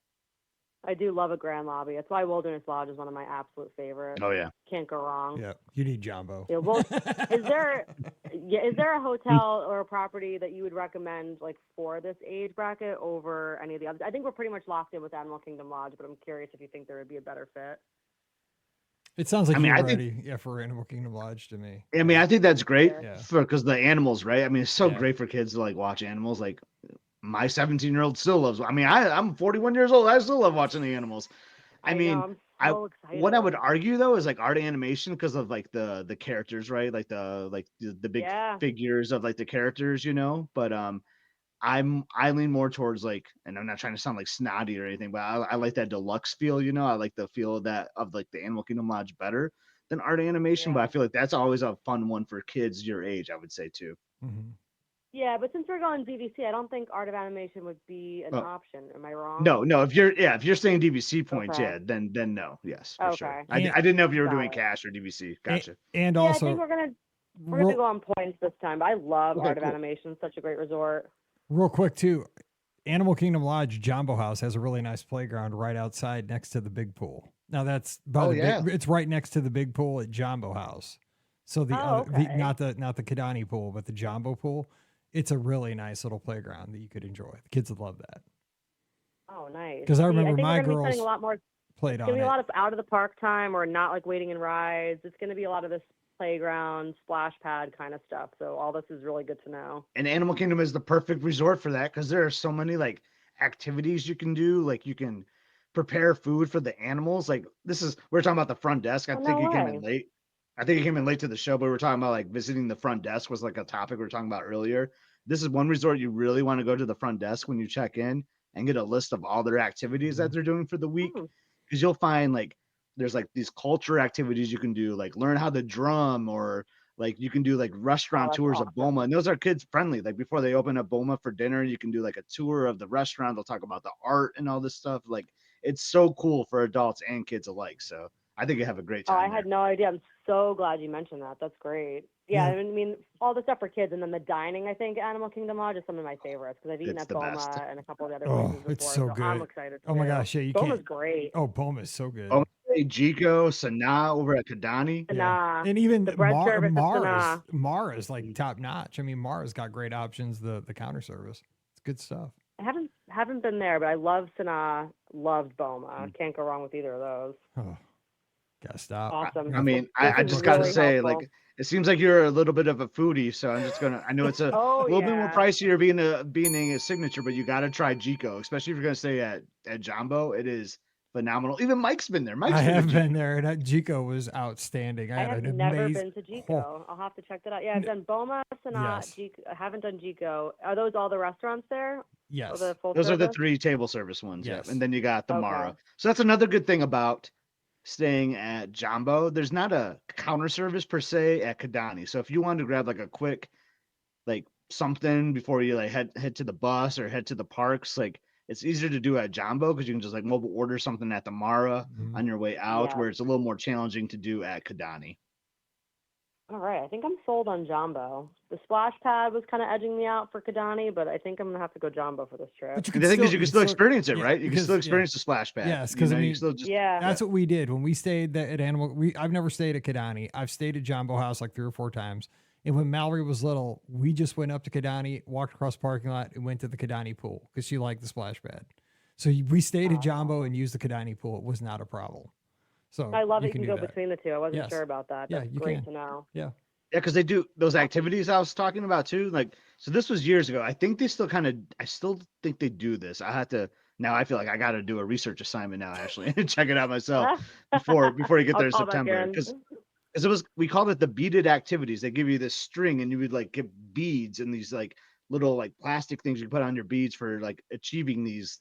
[SPEAKER 5] I do love a grand lobby. That's why Wilderness Lodge is one of my absolute favorites.
[SPEAKER 3] Oh yeah.
[SPEAKER 5] Can't go wrong.
[SPEAKER 1] Yeah, you need Jumbo.
[SPEAKER 5] Yeah, well, is there a hotel or a property that you would recommend like for this age bracket over any of the others? I think we're pretty much locked in with Animal Kingdom Lodge, but I'm curious if you think there would be a better fit.
[SPEAKER 1] It sounds like
[SPEAKER 3] I mean,
[SPEAKER 1] you're
[SPEAKER 3] I think
[SPEAKER 1] ready, for Animal Kingdom Lodge to me.
[SPEAKER 3] I mean, I think that's great
[SPEAKER 1] Yeah.
[SPEAKER 3] for because the animals, right? I mean, it's so
[SPEAKER 1] Yeah.
[SPEAKER 3] great for kids to like watch animals. Like my 17-year-old still loves. I mean, I'm 41 years old. I still love watching the animals. I
[SPEAKER 5] know,
[SPEAKER 3] mean,
[SPEAKER 5] I'm
[SPEAKER 3] I
[SPEAKER 5] so excited.
[SPEAKER 3] what I would argue though is like art animation because of like the characters, right? Like the big
[SPEAKER 5] Yeah.
[SPEAKER 3] figures of like the characters, But I lean more towards like, and I'm not trying to sound like snotty or anything, but I like that deluxe feel, I like the feel of that of like the Animal Kingdom Lodge better than art animation, but I
[SPEAKER 5] Yeah.
[SPEAKER 3] feel like that's always a fun one for kids your age, I would say too.
[SPEAKER 1] Mhm.
[SPEAKER 5] Yeah, but since we're going DVC, I don't think Art of Animation would be an
[SPEAKER 3] Oh,
[SPEAKER 5] option. Am I wrong?
[SPEAKER 3] no, if you're saying DVC points,
[SPEAKER 5] Okay.
[SPEAKER 3] yeah, then no, yes, for sure.
[SPEAKER 5] Okay.
[SPEAKER 1] And,
[SPEAKER 3] I didn't know if you were
[SPEAKER 5] Got
[SPEAKER 3] doing
[SPEAKER 5] it.
[SPEAKER 3] cash or DVC.
[SPEAKER 1] and,
[SPEAKER 3] Gotcha.
[SPEAKER 1] and
[SPEAKER 5] Yeah, I
[SPEAKER 1] also,
[SPEAKER 5] think we're gonna go on points this time. But I love
[SPEAKER 3] Okay,
[SPEAKER 5] Art of
[SPEAKER 3] cool.
[SPEAKER 5] Animation. Such a great resort.
[SPEAKER 1] real quick too, Animal Kingdom Lodge Jumbo House has a really nice playground right outside next to the big pool. Now that's by
[SPEAKER 3] Oh,
[SPEAKER 1] the
[SPEAKER 3] yeah.
[SPEAKER 1] it's right next to the big pool at Jumbo House. So the
[SPEAKER 5] Oh,
[SPEAKER 1] other, the,
[SPEAKER 5] okay.
[SPEAKER 1] not the Kidani pool, but the Jumbo pool. It's a really nice little playground that you could enjoy. The kids would love that.
[SPEAKER 5] Oh, nice.
[SPEAKER 1] Because I
[SPEAKER 5] See,
[SPEAKER 1] remember
[SPEAKER 5] think
[SPEAKER 1] my
[SPEAKER 5] we're gonna be spending a
[SPEAKER 1] girls
[SPEAKER 5] lot more.
[SPEAKER 1] played
[SPEAKER 5] It's gonna
[SPEAKER 1] on
[SPEAKER 5] be a
[SPEAKER 1] it.
[SPEAKER 5] lot of out of the park time, or not like waiting in rides. It's gonna be a lot of this playground, splash pad kind of stuff. So all this is really good to know.
[SPEAKER 3] And Animal Kingdom is the perfect resort for that because there are so many like activities you can do. Like you can prepare food for the animals. Like we're talking about the front desk. I
[SPEAKER 5] Oh,
[SPEAKER 3] think
[SPEAKER 5] no
[SPEAKER 3] you came
[SPEAKER 5] way.
[SPEAKER 3] in late. I think you came in late to the show, but we were talking about like visiting the front desk was like a topic we were talking about earlier. This is one resort you really want to go to the front desk when you check in and get a list of all their activities that they're doing for the week.
[SPEAKER 5] Hmm.
[SPEAKER 3] Because you'll find like there's like these culture activities you can do, like learn how to drum, or like you can do like
[SPEAKER 5] Oh,
[SPEAKER 3] restaurant
[SPEAKER 5] that's
[SPEAKER 3] tours of Boma,
[SPEAKER 5] awesome.
[SPEAKER 3] and those are kids friendly. Like before they open up Boma for dinner, you can do like a tour of the restaurant. They'll talk about the art and all this stuff. Like it's so cool for adults and kids alike. So I think you have a great
[SPEAKER 5] Oh, I
[SPEAKER 3] time
[SPEAKER 5] had
[SPEAKER 3] there.
[SPEAKER 5] no idea. I'm so glad you mentioned that. That's great. Yeah,
[SPEAKER 1] Yeah.
[SPEAKER 5] I mean, all the stuff for kids, and then the dining. I think Animal Kingdom Lodge is some of my favorites because I've eaten
[SPEAKER 3] It's
[SPEAKER 5] at
[SPEAKER 3] the best.
[SPEAKER 5] Boma and a couple of the other
[SPEAKER 1] Oh,
[SPEAKER 5] places
[SPEAKER 1] it's
[SPEAKER 5] before.
[SPEAKER 1] so
[SPEAKER 5] So I'm
[SPEAKER 1] good.
[SPEAKER 5] excited
[SPEAKER 1] Oh my
[SPEAKER 5] too.
[SPEAKER 1] gosh, yeah, you
[SPEAKER 5] Boma's
[SPEAKER 1] can't.
[SPEAKER 5] great.
[SPEAKER 1] Oh, Boma is so good.
[SPEAKER 3] Oh, Jiko, Sanaa over at Kadani.
[SPEAKER 1] Yeah,
[SPEAKER 5] Sanaa,
[SPEAKER 1] and even
[SPEAKER 5] the bread service at
[SPEAKER 1] Mara's
[SPEAKER 5] Sanaa.
[SPEAKER 1] is like top notch. I mean, Mara's got great options. The counter service, it's good stuff.
[SPEAKER 5] I haven't been there, but I love Sanaa. Loved Boma.
[SPEAKER 3] Mm.
[SPEAKER 5] Can't go wrong with either of those.
[SPEAKER 1] Oh, gotta stop.
[SPEAKER 5] Awesome.
[SPEAKER 3] I mean,
[SPEAKER 5] This
[SPEAKER 3] I
[SPEAKER 5] is
[SPEAKER 3] just got to
[SPEAKER 5] really
[SPEAKER 3] say,
[SPEAKER 5] helpful.
[SPEAKER 3] like, it seems like you're a little bit of a foodie, so I'm just gonna. I know it's a
[SPEAKER 5] Oh
[SPEAKER 3] little bit more
[SPEAKER 5] yeah.
[SPEAKER 3] pricier being a signature, but you got to try Jiko, especially if you're gonna stay at Jumbo. It is phenomenal. Even Mike's been there.
[SPEAKER 1] I
[SPEAKER 3] Mike's been to
[SPEAKER 1] have been
[SPEAKER 3] Jiko.
[SPEAKER 1] there, and that Jico was outstanding. I
[SPEAKER 5] I
[SPEAKER 1] had
[SPEAKER 5] have
[SPEAKER 1] an
[SPEAKER 5] never
[SPEAKER 1] amazing.
[SPEAKER 5] been to Jico.
[SPEAKER 1] Oh,
[SPEAKER 5] I'll have to check that out. Yeah, I've done Boma, Sanaa,
[SPEAKER 1] yes,
[SPEAKER 5] Jico. I haven't done Jico. Are those all the restaurants there? Or
[SPEAKER 1] yes,
[SPEAKER 5] the full
[SPEAKER 3] Those are the
[SPEAKER 5] service?
[SPEAKER 3] 3 table service ones. Yep.
[SPEAKER 1] yes.
[SPEAKER 3] And then you got the
[SPEAKER 5] Okay.
[SPEAKER 3] Mara. So that's another good thing about staying at Jumbo. There's not a counter service per se at Kadani. So if you wanted to grab like a quick like something before you like head to the bus or head to the parks, like it's easier to do at Jumbo because you can just like mobile order something at the Mara
[SPEAKER 1] Mhm.
[SPEAKER 3] on your way out,
[SPEAKER 5] Yeah.
[SPEAKER 3] where it's a little more challenging to do at Kadani.
[SPEAKER 5] All right. I think I'm sold on Jumbo. The splash pad was kind of edging me out for Kadani, but I think I'm gonna have to go Jumbo for this trip.
[SPEAKER 1] But you
[SPEAKER 3] And the thing is, you can still experience it,
[SPEAKER 1] yeah,
[SPEAKER 3] right? You can
[SPEAKER 1] because-
[SPEAKER 3] still
[SPEAKER 1] yeah.
[SPEAKER 3] experience the splash pad.
[SPEAKER 1] Yes,
[SPEAKER 3] You
[SPEAKER 1] 'cause I
[SPEAKER 3] know, you
[SPEAKER 1] mean-
[SPEAKER 3] still just
[SPEAKER 5] Yeah.
[SPEAKER 1] That's what we did when we stayed at Animal. I've never stayed at Kidani. I've stayed at Jumbo House like 3 or 4 times. And when Mallory was little, we just went up to Kidani, walked across the parking lot, and went to the Kidani pool because she liked the splash pad. So we stayed at Jumbo and used the Kidani pool. It was not a problem. So
[SPEAKER 5] I love it. You can
[SPEAKER 1] do
[SPEAKER 5] go
[SPEAKER 1] that.
[SPEAKER 5] between the two. I wasn't
[SPEAKER 1] Yes.
[SPEAKER 5] sure about that.
[SPEAKER 1] Yeah,
[SPEAKER 5] That's
[SPEAKER 1] you
[SPEAKER 5] great
[SPEAKER 1] can.
[SPEAKER 5] to know.
[SPEAKER 1] Yeah.
[SPEAKER 3] Yeah, because they do those activities I was talking about too. Like, so this was years ago. I think they still I still think they do this. I have to now. I feel like I got to do a research assignment now, actually, and check it out myself before you get
[SPEAKER 5] I'll
[SPEAKER 3] there in
[SPEAKER 5] call back
[SPEAKER 3] September.
[SPEAKER 5] in.
[SPEAKER 3] Because we called it the beaded activities. They give you this string, and you would like get beads and these like little like plastic things you put on your beads for like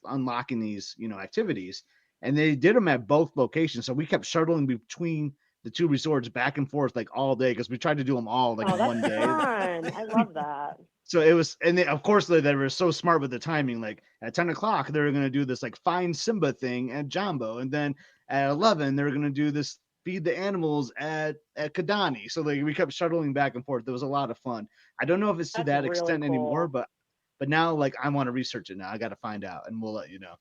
[SPEAKER 3] unlocking these activities. And they did them at both locations, so we kept shuttling between the 2 resorts back and forth like all day because we tried to do them all like
[SPEAKER 5] Oh,
[SPEAKER 3] in
[SPEAKER 5] that's
[SPEAKER 3] one day.
[SPEAKER 5] fun. I love that.
[SPEAKER 3] So it was, and of course they were so smart with the timing. Like at 10 o'clock, they were going to do this like find Simba thing at Jumbo, and then at 11 they were going to do this feed the animals at Kadani. So like we kept shuttling back and forth. It was a lot of fun. I don't know if it's to
[SPEAKER 5] That's
[SPEAKER 3] that
[SPEAKER 5] really
[SPEAKER 3] extent anymore,
[SPEAKER 5] cool.
[SPEAKER 3] but now like I want to research it now. I got to find out, and we'll let you know.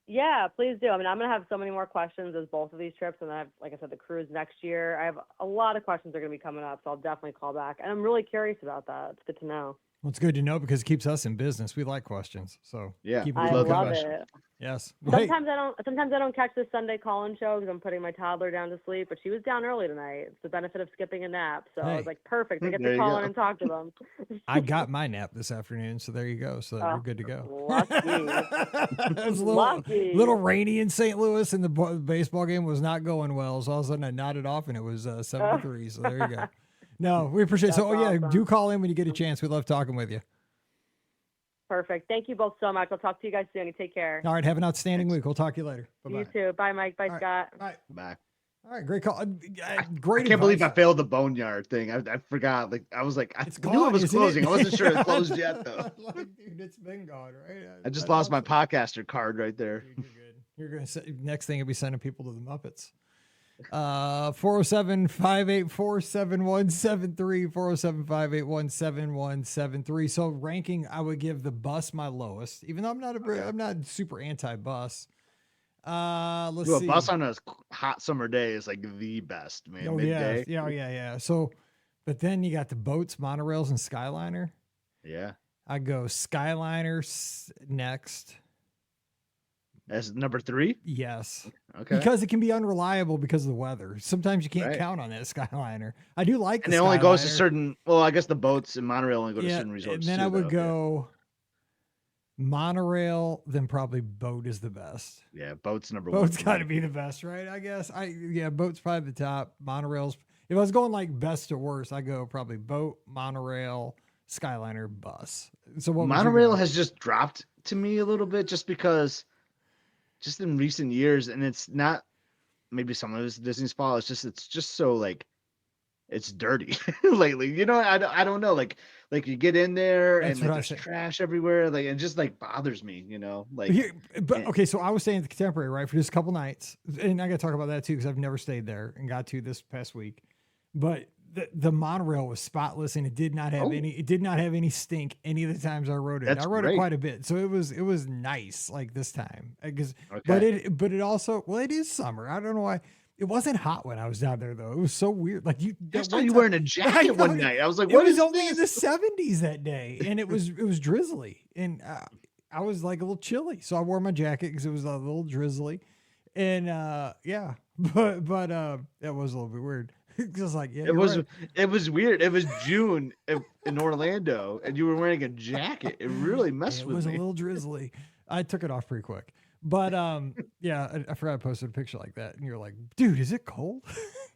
[SPEAKER 5] Yeah, please do. I mean, I'm gonna have so many more questions as both of these trips, and then I have, like I said, the cruise next year. I have a lot of questions that are gonna be coming up, so I'll definitely call back. And I'm really curious about that. It's good to know.
[SPEAKER 1] Well, it's good to know because it keeps us in business. We like questions. So
[SPEAKER 3] Yeah,
[SPEAKER 1] keep
[SPEAKER 3] we
[SPEAKER 5] I
[SPEAKER 3] love the
[SPEAKER 5] love
[SPEAKER 3] question.
[SPEAKER 5] it.
[SPEAKER 1] Yes. Well, hey,
[SPEAKER 5] Sometimes I don't catch the Sunday call-in show because I'm putting my toddler down to sleep, but she was down early tonight. It's the benefit of skipping a nap. So I was
[SPEAKER 1] Hey.
[SPEAKER 5] like, perfect. I get
[SPEAKER 3] There
[SPEAKER 5] to
[SPEAKER 3] you
[SPEAKER 5] call
[SPEAKER 3] go.
[SPEAKER 5] in and talk to them.
[SPEAKER 1] I got my nap this afternoon, so there you go. So
[SPEAKER 5] Oh,
[SPEAKER 1] you're good to go.
[SPEAKER 5] lucky.
[SPEAKER 1] It was a
[SPEAKER 5] Lucky.
[SPEAKER 1] little rainy in St. Louis, and the baseball game was not going well. So all of a sudden I nodded off, and it was 7-3. So there you go. No, we appreciate it. So,
[SPEAKER 5] That's
[SPEAKER 1] yeah,
[SPEAKER 5] awesome.
[SPEAKER 1] do call in when you get a chance. We love talking with you.
[SPEAKER 5] Perfect. Thank you both so much. I'll talk to you guys soon. You take care.
[SPEAKER 1] All right, have an outstanding week. We'll talk to you later. Bye-bye.
[SPEAKER 5] You too. Bye, Mike. Bye,
[SPEAKER 1] All right.
[SPEAKER 5] Scott.
[SPEAKER 1] All right.
[SPEAKER 3] Bye.
[SPEAKER 1] All right, great call.
[SPEAKER 3] I
[SPEAKER 1] Great
[SPEAKER 3] can't believe I
[SPEAKER 1] advice.
[SPEAKER 3] failed the boneyard thing. I forgot. Like I was like, I
[SPEAKER 1] It's
[SPEAKER 3] knew
[SPEAKER 1] gone,
[SPEAKER 3] it was
[SPEAKER 1] isn't
[SPEAKER 3] closing.
[SPEAKER 1] it?
[SPEAKER 3] I wasn't sure it closed yet though.
[SPEAKER 1] Like, dude, it's been gone, right?
[SPEAKER 3] I just lost my podcaster card right there.
[SPEAKER 1] Dude, you're good. You're gonna next thing you'll be sending people to the Muppets. 407-584-7173, 407-581-7173. So ranking, I would give the bus my lowest, even though I'm not super anti-bus. Let's
[SPEAKER 3] Dude,
[SPEAKER 1] see.
[SPEAKER 3] a bus on a hot summer day is like the best, man.
[SPEAKER 1] Oh yeah,
[SPEAKER 3] Midday.
[SPEAKER 1] yeah. So But then you got the boats, monorails, and Skyliner.
[SPEAKER 3] Yeah.
[SPEAKER 1] I go Skyliner next.
[SPEAKER 3] As number 3?
[SPEAKER 1] Yes.
[SPEAKER 3] Okay.
[SPEAKER 1] Because it can be unreliable because of the weather. Sometimes you can't
[SPEAKER 3] Right.
[SPEAKER 1] count on that Skyliner. I do like
[SPEAKER 3] And
[SPEAKER 1] the
[SPEAKER 3] it only goes to
[SPEAKER 1] Skyliner.
[SPEAKER 3] certain, well, I guess the boats and monorail only go to certain
[SPEAKER 1] And
[SPEAKER 3] resorts
[SPEAKER 1] then
[SPEAKER 3] too,
[SPEAKER 1] I would
[SPEAKER 3] though.
[SPEAKER 1] go monorail, then probably boat is the best.
[SPEAKER 3] Yeah, boat's number 1.
[SPEAKER 1] Boat's got to be the best, right? I guess. Boat's probably the top. Monorails. If I was going like best to worst, I go probably boat, monorail, Skyliner, bus. So what would you
[SPEAKER 3] Monorail
[SPEAKER 1] go?
[SPEAKER 3] has just dropped to me a little bit just because just in recent years, and it's not maybe some of it's Disney's fault. It's just so like it's dirty lately. You know, I don't know. Like you get in there
[SPEAKER 1] That's
[SPEAKER 3] and
[SPEAKER 1] what I
[SPEAKER 3] like there's
[SPEAKER 1] said.
[SPEAKER 3] trash everywhere. Like it just like bothers me. You know, like
[SPEAKER 1] Okay, so I was staying at the Contemporary, right, for just a couple nights, and I got to talk about that too because I've never stayed there and got to this past week. But the monorail was spotless and it did not have any stink any of the times I rode it.
[SPEAKER 3] That's
[SPEAKER 1] I rode it
[SPEAKER 3] great.
[SPEAKER 1] quite a bit, so it was nice like this time because
[SPEAKER 3] Okay.
[SPEAKER 1] but it also it is summer. I don't know why. It wasn't hot when I was down there though. It was so weird. Like
[SPEAKER 3] I
[SPEAKER 1] that
[SPEAKER 3] saw
[SPEAKER 1] one
[SPEAKER 3] you
[SPEAKER 1] time-
[SPEAKER 3] wearing a jacket one night. I was like,
[SPEAKER 1] it
[SPEAKER 3] what
[SPEAKER 1] was
[SPEAKER 3] is
[SPEAKER 1] only
[SPEAKER 3] this?
[SPEAKER 1] in the 70s that day, and it was drizzly, and I was like a little chilly, so I wore my jacket because it was a little drizzly, and yeah, but it was a little bit weird. Just like
[SPEAKER 3] It was weird. It was June in Orlando, and you were wearing a jacket. It really messed
[SPEAKER 1] It
[SPEAKER 3] with
[SPEAKER 1] was
[SPEAKER 3] me.
[SPEAKER 1] a little drizzly. I took it off pretty quick, but yeah, I forgot I posted a picture like that, and you're like, dude, is it cold?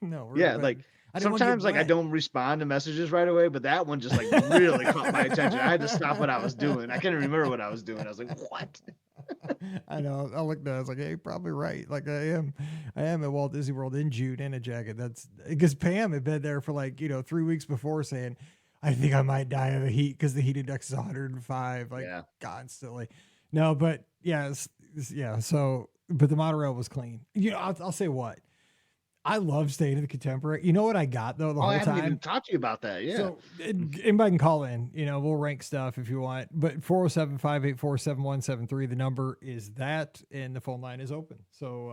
[SPEAKER 1] No,
[SPEAKER 3] Yeah,
[SPEAKER 1] but
[SPEAKER 3] like
[SPEAKER 1] I didn't wanna get
[SPEAKER 3] sometimes like I
[SPEAKER 1] wet.
[SPEAKER 3] don't respond to messages right away, but that one just like really caught my attention. I had to stop what I was doing. I can't remember what I was doing. I was like, what?
[SPEAKER 1] I know. I looked at it. I was like, hey, you're probably right. Like I am at Walt Disney World in June in a jacket. That's because Pam had been there for 3 weeks before saying, I think I might die of the heat because the heat index is 105,
[SPEAKER 3] Yeah.
[SPEAKER 1] constantly. No, but yeah, yeah. So, but the monorail was clean. I'll say what. I love staying at the Contemporary. You know what I got though the
[SPEAKER 3] Oh, I
[SPEAKER 1] whole
[SPEAKER 3] haven't
[SPEAKER 1] time?
[SPEAKER 3] even talked to you about that. Yeah.
[SPEAKER 1] So anybody can call in, we'll rank stuff if you want, but 407-584-7173, the number is that, and the phone line is open. So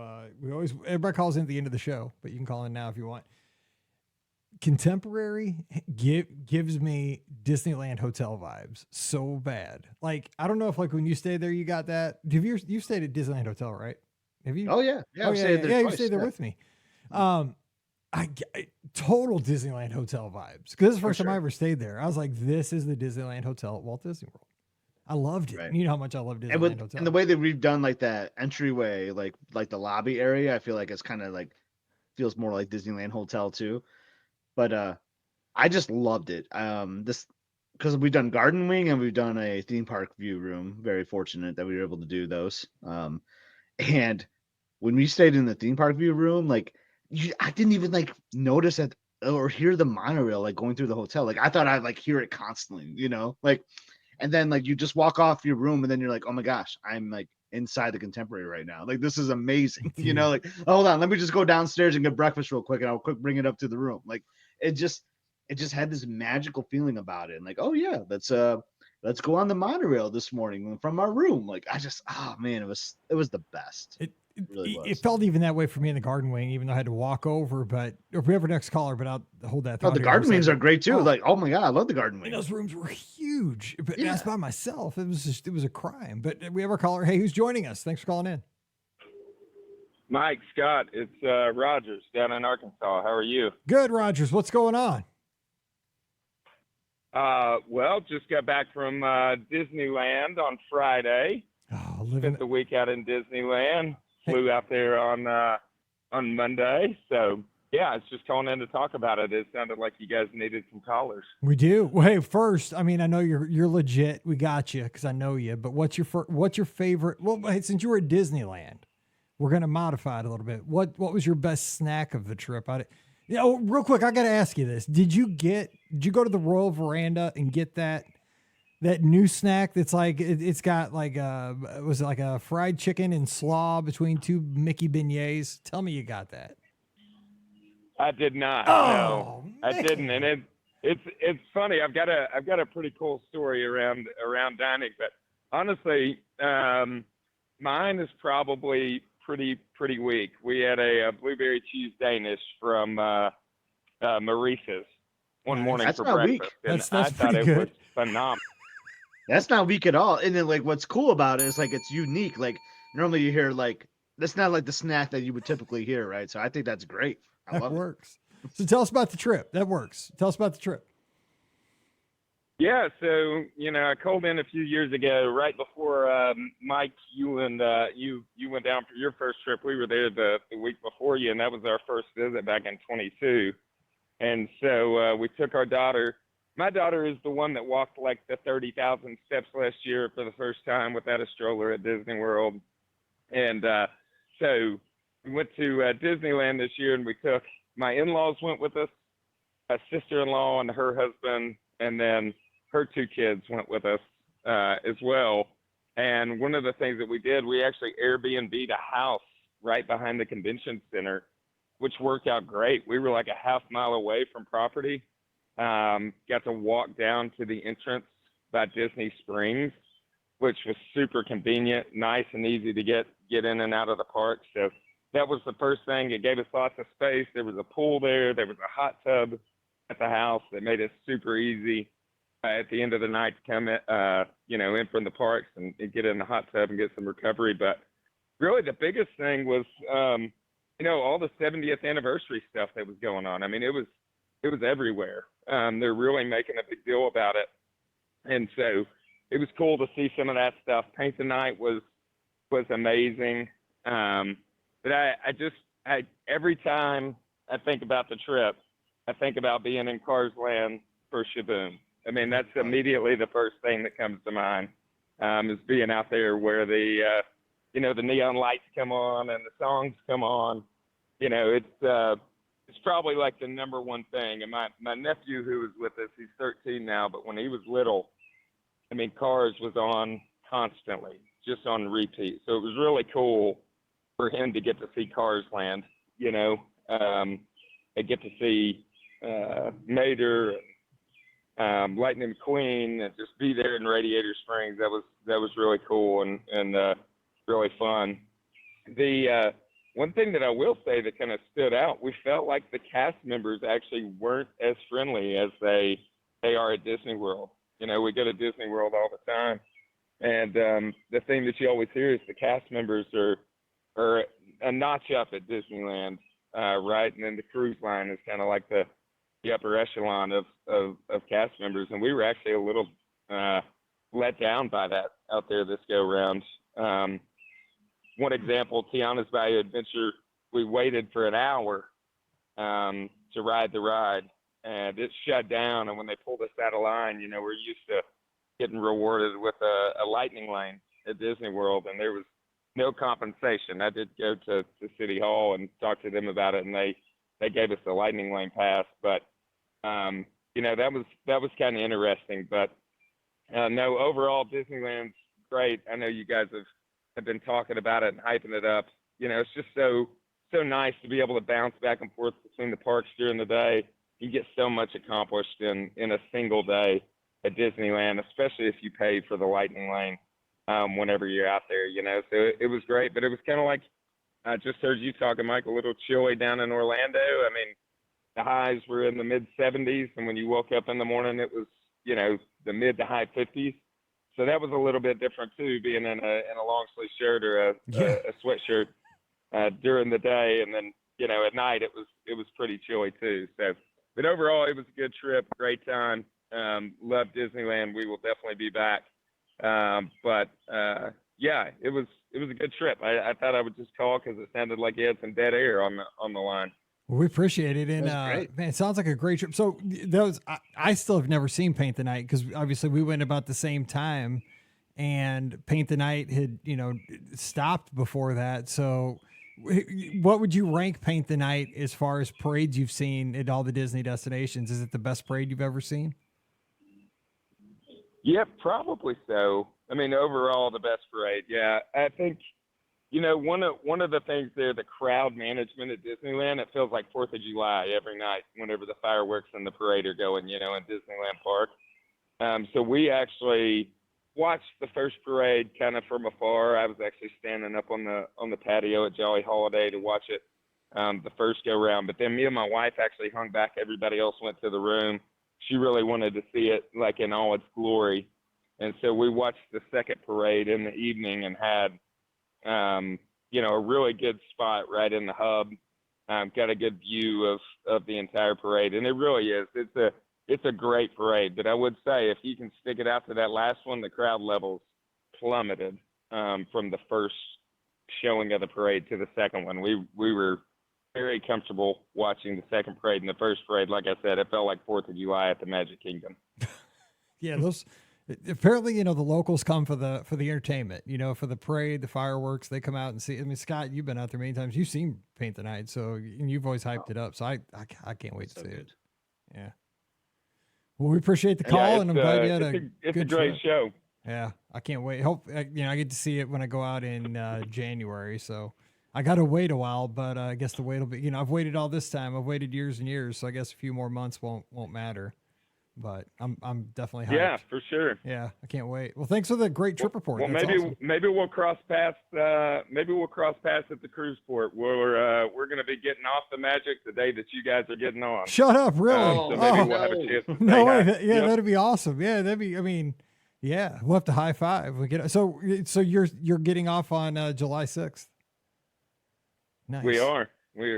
[SPEAKER 1] everybody calls in at the end of the show, but you can call in now if you want. Contemporary gives me Disneyland hotel vibes so bad. Like, I don't know if when you stayed there, you got that. You stayed at Disneyland Hotel, right? Have you?
[SPEAKER 3] Oh yeah. Yeah.
[SPEAKER 1] Oh,
[SPEAKER 3] I've
[SPEAKER 1] yeah,
[SPEAKER 3] stayed there
[SPEAKER 1] you
[SPEAKER 3] twice,
[SPEAKER 1] stayed there
[SPEAKER 3] yeah.
[SPEAKER 1] with me. I total Disneyland hotel vibes because this is the first time I
[SPEAKER 3] sure.
[SPEAKER 1] ever stayed there. I was like, this is the Disneyland hotel at Walt Disney World. I loved it.
[SPEAKER 3] Right.
[SPEAKER 1] You know how much I love Disneyland hotel.
[SPEAKER 3] And the way that we've done like that entryway, like the lobby area, I feel like it's kind of like feels more like Disneyland Hotel too. But I just loved it. This because we've done Garden Wing and we've done a theme park view room. Very fortunate that we were able to do those. And when we stayed in the theme park view room, I didn't even notice it or hear the monorail going through the hotel. Like I thought I'd hear it constantly, and then you just walk off your room and then you're like, oh my gosh, I'm inside the Contemporary right now. This is amazing. Hold on, let me just go downstairs and get breakfast real quick and I'll quick bring it up to the room. It just had this magical feeling about it. And oh yeah, let's go on the monorail this morning from our room. Oh man, it was the best. It really was.
[SPEAKER 1] It felt even that way for me in the Garden Wing, even though I had to walk over. But if we have our next caller, but I'll hold that thought.
[SPEAKER 3] The Garden Wings are great too.
[SPEAKER 1] Oh.
[SPEAKER 3] Oh my god, I love the Garden Wings.
[SPEAKER 1] And those rooms were huge. But
[SPEAKER 3] Yeah.
[SPEAKER 1] that's by myself. It was a crime. But we have our caller. Hey, who's joining us? Thanks for calling in.
[SPEAKER 6] Mike, Scott, it's Rogers down in Arkansas. How are you?
[SPEAKER 1] Good, Rogers. What's going on?
[SPEAKER 6] Well, just got back from Disneyland on Friday.
[SPEAKER 1] Oh,
[SPEAKER 6] Spent the week out in Disneyland. Flew out there on Monday. So, yeah, it's just calling in to talk about it. It sounded like you guys needed some callers.
[SPEAKER 1] We do. Well, hey, first, I mean, I know you're legit. We got you because I know you. But what's your favorite? Well, hey, since you were at Disneyland, we're gonna modify it a little bit. What was your best snack of the trip? Real quick, I got to ask you this. Did you go to the Royal Veranda and get that new snack that's it's got was it like a fried chicken and slaw between two Mickey beignets? Tell me you got that.
[SPEAKER 6] I did not.
[SPEAKER 1] Oh,
[SPEAKER 6] no, I didn't. And it's funny. I've got a pretty cool story around dining, but honestly, mine is probably pretty weak. We had a blueberry cheese Danish from Maurice's, one
[SPEAKER 1] Nice.
[SPEAKER 6] morning
[SPEAKER 3] That's
[SPEAKER 6] for
[SPEAKER 3] not weak.
[SPEAKER 6] breakfast, and
[SPEAKER 1] That's
[SPEAKER 6] I thought
[SPEAKER 1] pretty
[SPEAKER 6] it
[SPEAKER 1] good.
[SPEAKER 6] was phenomenal.
[SPEAKER 3] That's not weak at all. And then like what's cool about it is like it's unique. Like normally you hear like that's not like the snack that you would typically hear, right? So I think that's great. I
[SPEAKER 1] That
[SPEAKER 3] love it.
[SPEAKER 1] works. So tell us about the trip. That works. Tell us about the trip.
[SPEAKER 6] Yeah, so I called in a few years ago, right before Mike, you and you went down for your first trip. We were there the week before you, and that was our first visit back in 22. And so we took our daughter. My daughter is the one that walked like the 30,000 steps last year for the first time without a stroller at Disney World. And so we went to Disneyland this year, and we took my in-laws went with us, a sister-in-law and her husband, and then her two kids went with us as well. And one of the things that we did, we actually Airbnb'd a house right behind the convention center, which worked out great. We were like a half mile away from property. Got to walk down to the entrance by Disney Springs, which was super convenient, nice and easy to get in and out of the park. So that was the first thing. It gave us lots of space. There was a pool there. There was a hot tub at the house that made it super easy at the end of the night to come in from the parks and get in the hot tub and get some recovery. But really the biggest thing was, all the 70th anniversary stuff that was going on. I mean, it was everywhere. They're really making a big deal about it. And so it was cool to see some of that stuff. Paint the Night was amazing. But I every time I think about the trip, I think about being in Cars Land for Shaboom. I mean, that's immediately the first thing that comes to mind, is being out there where the neon lights come on and the songs come on. It's probably like the number one thing. And my nephew who was with us, he's 13 now, but when he was little, I mean, Cars was on constantly, just on repeat. So it was really cool for him to get to see Cars Land, I get to see Mater, Lightning McQueen, and just be there in Radiator Springs. That was really cool and really fun. The one thing that I will say that kind of stood out, we felt like the cast members actually weren't as friendly as they are at Disney World. We go to Disney World all the time, and the thing that you always hear is the cast members are a notch up at Disneyland, right? And then the cruise line is kind of like the upper echelon of cast members, and we were actually a little let down by that out there this go round. One example, Tiana's Value Adventure, we waited for an hour to ride the ride, and it shut down. And when they pulled us out of line, we're used to getting rewarded with a lightning lane at Disney World, and there was no compensation. I did go to City Hall and talk to them about it, and they gave us a lightning lane pass. But that was kind of interesting. But no, overall Disneyland's great. I know you guys have been talking about it and hyping it up. It's just so nice to be able to bounce back and forth between the parks during the day. You get so much accomplished in a single day at Disneyland, especially if you pay for the lightning lane whenever you're out there. So it was great. But it was kind of like, I just heard you talking, Mike, a little chilly down in Orlando. I mean, the highs were in the mid 70s, and when you woke up in the morning, it was the mid to high 50s. So that was a little bit different too, being in a long sleeve shirt or a sweatshirt during the day, and then at night it was pretty chilly too. So, but overall it was a good trip, great time. Loved Disneyland. We will definitely be back. But it was a good trip. I thought I would just call because it sounded like you had some dead air on the line.
[SPEAKER 1] Well, we appreciate it. And man, it sounds like a great trip. So I still have never seen Paint the Night because obviously we went about the same time, and Paint the Night had, stopped before that. So what would you rank Paint the Night as far as parades you've seen at all the Disney destinations? Is it the best parade you've ever seen?
[SPEAKER 6] Yeah, probably so. I mean, overall the best parade. Yeah, I think, one of the things there, the crowd management at Disneyland, it feels like 4th of July every night whenever the fireworks and the parade are going, in Disneyland Park. So we actually watched the first parade kind of from afar. I was actually standing up on the patio at Jolly Holiday to watch it the first go round. But then me and my wife actually hung back. Everybody else went to the room. She really wanted to see it like in all its glory. And so we watched the second parade in the evening and had, a really good spot right in the hub. Got a good view of the entire parade. And it really is. It's a great parade. But I would say if you can stick it out to that last one, the crowd levels plummeted from the first showing of the parade to the second one. We were very comfortable watching the second parade and the first parade. Like I said, it felt like 4th of July at the Magic Kingdom.
[SPEAKER 1] Yeah, those apparently, the locals come for the entertainment, for the parade, the fireworks, they come out and see. I mean, Scott, you've been out there many times. You've seen Paint the Night, so and you've always hyped it up. So I can't wait to see it. Yeah. Well, we appreciate the call, and I'm glad you had a good
[SPEAKER 6] great
[SPEAKER 1] trip.
[SPEAKER 6] show.
[SPEAKER 1] Yeah, I can't wait. Hope I get to see it when I go out in January. So I got to wait a while, but I guess the wait will be. I've waited all this time. I've waited years and years, so I guess a few more months won't matter. But I'm definitely hyped.
[SPEAKER 6] Yeah, for sure.
[SPEAKER 1] Yeah, I can't wait. Well, thanks for the great trip report.
[SPEAKER 6] Well,
[SPEAKER 1] That's awesome.
[SPEAKER 6] maybe we'll cross paths. Maybe we'll cross paths at the cruise port. We're going to be getting off the Magic the day that you guys are getting on.
[SPEAKER 1] Shut up, really?
[SPEAKER 6] So maybe we'll have a chance. To
[SPEAKER 1] no way.
[SPEAKER 6] hi.
[SPEAKER 1] Yeah, that'd be awesome. Yeah, that'd be. I mean, yeah, we'll have to high five. We get so you're getting off on July 6th. Nice.
[SPEAKER 6] We are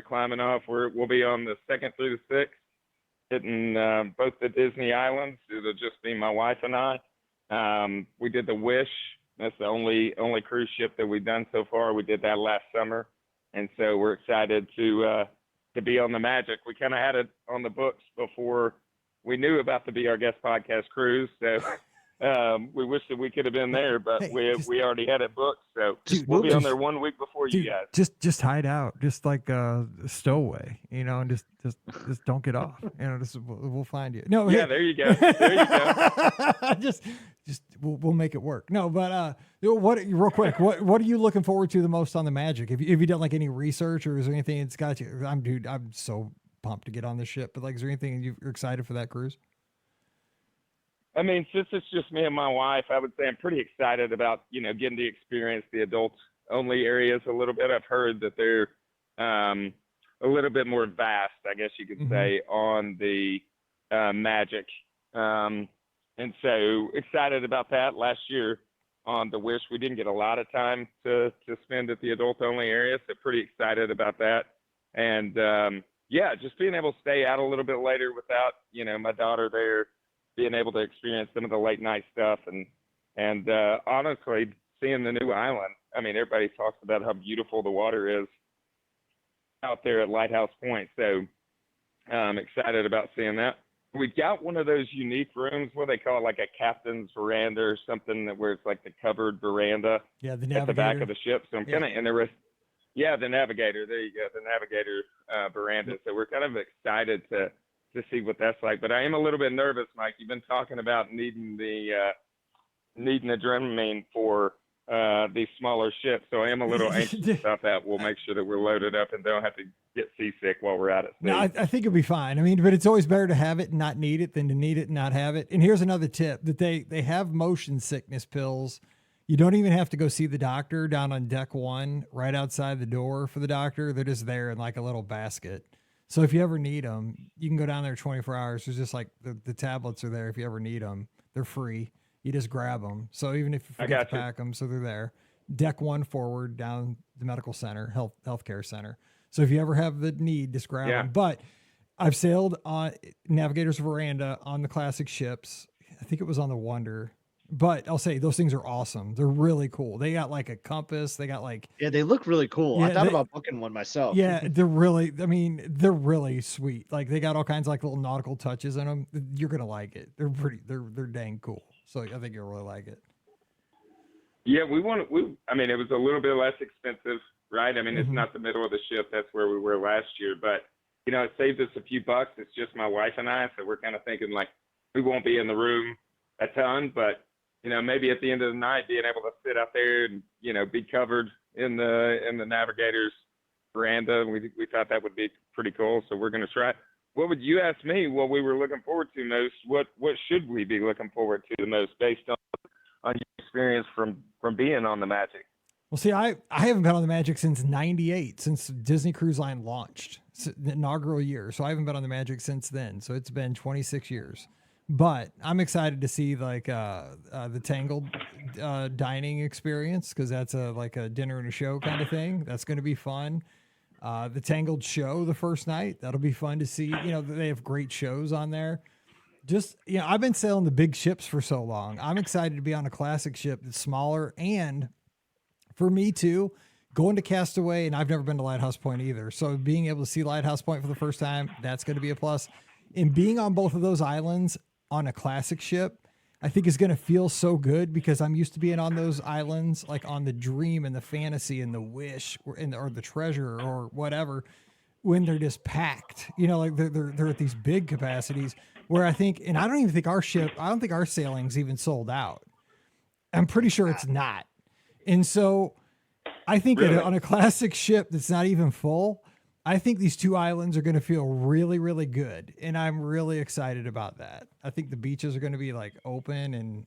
[SPEAKER 6] climbing off. We'll be on the 2nd through the 6th. Hitting both the Disney Islands. It'll just be my wife and I. We did the Wish. That's the only cruise ship that we've done so far. We did that last summer, and so we're excited to be on the Magic. We kind of had it on the books before we knew about the Be Our Guest podcast cruise. So we wish that we could have been there, but we already had it booked. So we'll be on there 1 week before you guys.
[SPEAKER 1] Just hide out, just like a stowaway, and just don't get off. We'll find you. No,
[SPEAKER 6] yeah, there you go.
[SPEAKER 1] just we'll make it work. No, but real quick, what are you looking forward to the most on the Magic? Have you done like any research, or is there anything that's got you? I'm so pumped to get on this ship, but like, is there anything you're excited for that cruise?
[SPEAKER 6] I mean, since it's just me and my wife, I would say I'm pretty excited about, getting to experience the adults-only areas a little bit. I've heard that they're a little bit more vast, I guess you could say, on the Magic. And so excited about that. Last year on the Wish, we didn't get a lot of time to spend at the adult-only area, so pretty excited about that. And, just being able to stay out a little bit later without, my daughter there, being able to experience some of the late night stuff and honestly seeing the new island. I mean, everybody talks about how beautiful the water is out there at Lighthouse Point. So I'm excited about seeing that. We've got one of those unique rooms, what they call it, like a captain's veranda or something, where it's like the covered veranda
[SPEAKER 1] at
[SPEAKER 6] the back of the ship. So I'm kind of interested. Yeah, the Navigator. There you go, the Navigator veranda. So we're kind of excited to see what that's like. But I am a little bit nervous, Mike. You've been talking about needing Dramamine for these smaller ships. So I am a little anxious about that. We'll make sure that we're loaded up and don't have to get seasick while we're out at sea.
[SPEAKER 1] No, I think it'll be fine. I mean, but it's always better to have it and not need it than to need it and not have it. And here's another tip, that they have motion sickness pills. You don't even have to go see the doctor down on deck 1, right outside the door for the doctor. They're just there in like a little basket. So if you ever need them, you can go down there 24 hours. There's just like the tablets are there if you ever need them. They're free. You just grab them. So even if you forget to pack them, so they're there. Deck 1 forward down the medical center, healthcare center. So if you ever have the need, just grab them. But I've sailed on Navigator's Veranda on the classic ships. I think it was on the Wonder. But I'll say those things are awesome. They're really cool. They got like a compass. They got like...
[SPEAKER 3] Yeah, they look really cool.
[SPEAKER 1] Yeah,
[SPEAKER 3] I thought about booking one myself.
[SPEAKER 1] Yeah, they're really sweet. Like they got all kinds of like little nautical touches in them. You're going to like it. They're dang cool. So I think you'll really like it.
[SPEAKER 6] Yeah, it was a little bit less expensive, right? I mean, it's not the middle of the ship. That's where we were last year. But, it saved us a few bucks. It's just my wife and I. So we're kind of thinking like we won't be in the room a ton, but maybe at the end of the night, being able to sit out there and, be covered in the Navigator's veranda. We thought that would be pretty cool. So we're going to try. What would you ask me what we were looking forward to most? What should we be looking forward to the most based on your experience from being on the Magic?
[SPEAKER 1] Well, see, I haven't been on the Magic since '98, since Disney Cruise Line launched, the inaugural year. So I haven't been on the Magic since then. So it's been 26 years. But I'm excited to see like the Tangled dining experience, because that's like a dinner and a show kind of thing. That's going to be fun. The Tangled show the first night, that'll be fun to see. You know, they have great shows on there. Just, you know, I've been sailing the big ships for so long. I'm excited to be on a classic ship that's smaller, and for me too, going to Castaway, and I've never been to Lighthouse Point either. So being able to see Lighthouse Point for the first time, that's going to be a plus. And being on both of those islands on a classic ship, I think is going to feel so good, because I'm used to being on those islands, like on the Dream and the Fantasy and the Wish or the Treasure or whatever, when they're just packed, you know, like they're at these big capacities where I think, and I don't think our sailing's even sold out. I'm pretty sure it's not. And so I think
[SPEAKER 6] Really?
[SPEAKER 1] on a classic ship that's not even full, I think these two islands are going to feel really, really good. And I'm really excited about that. I think the beaches are going to be like open, and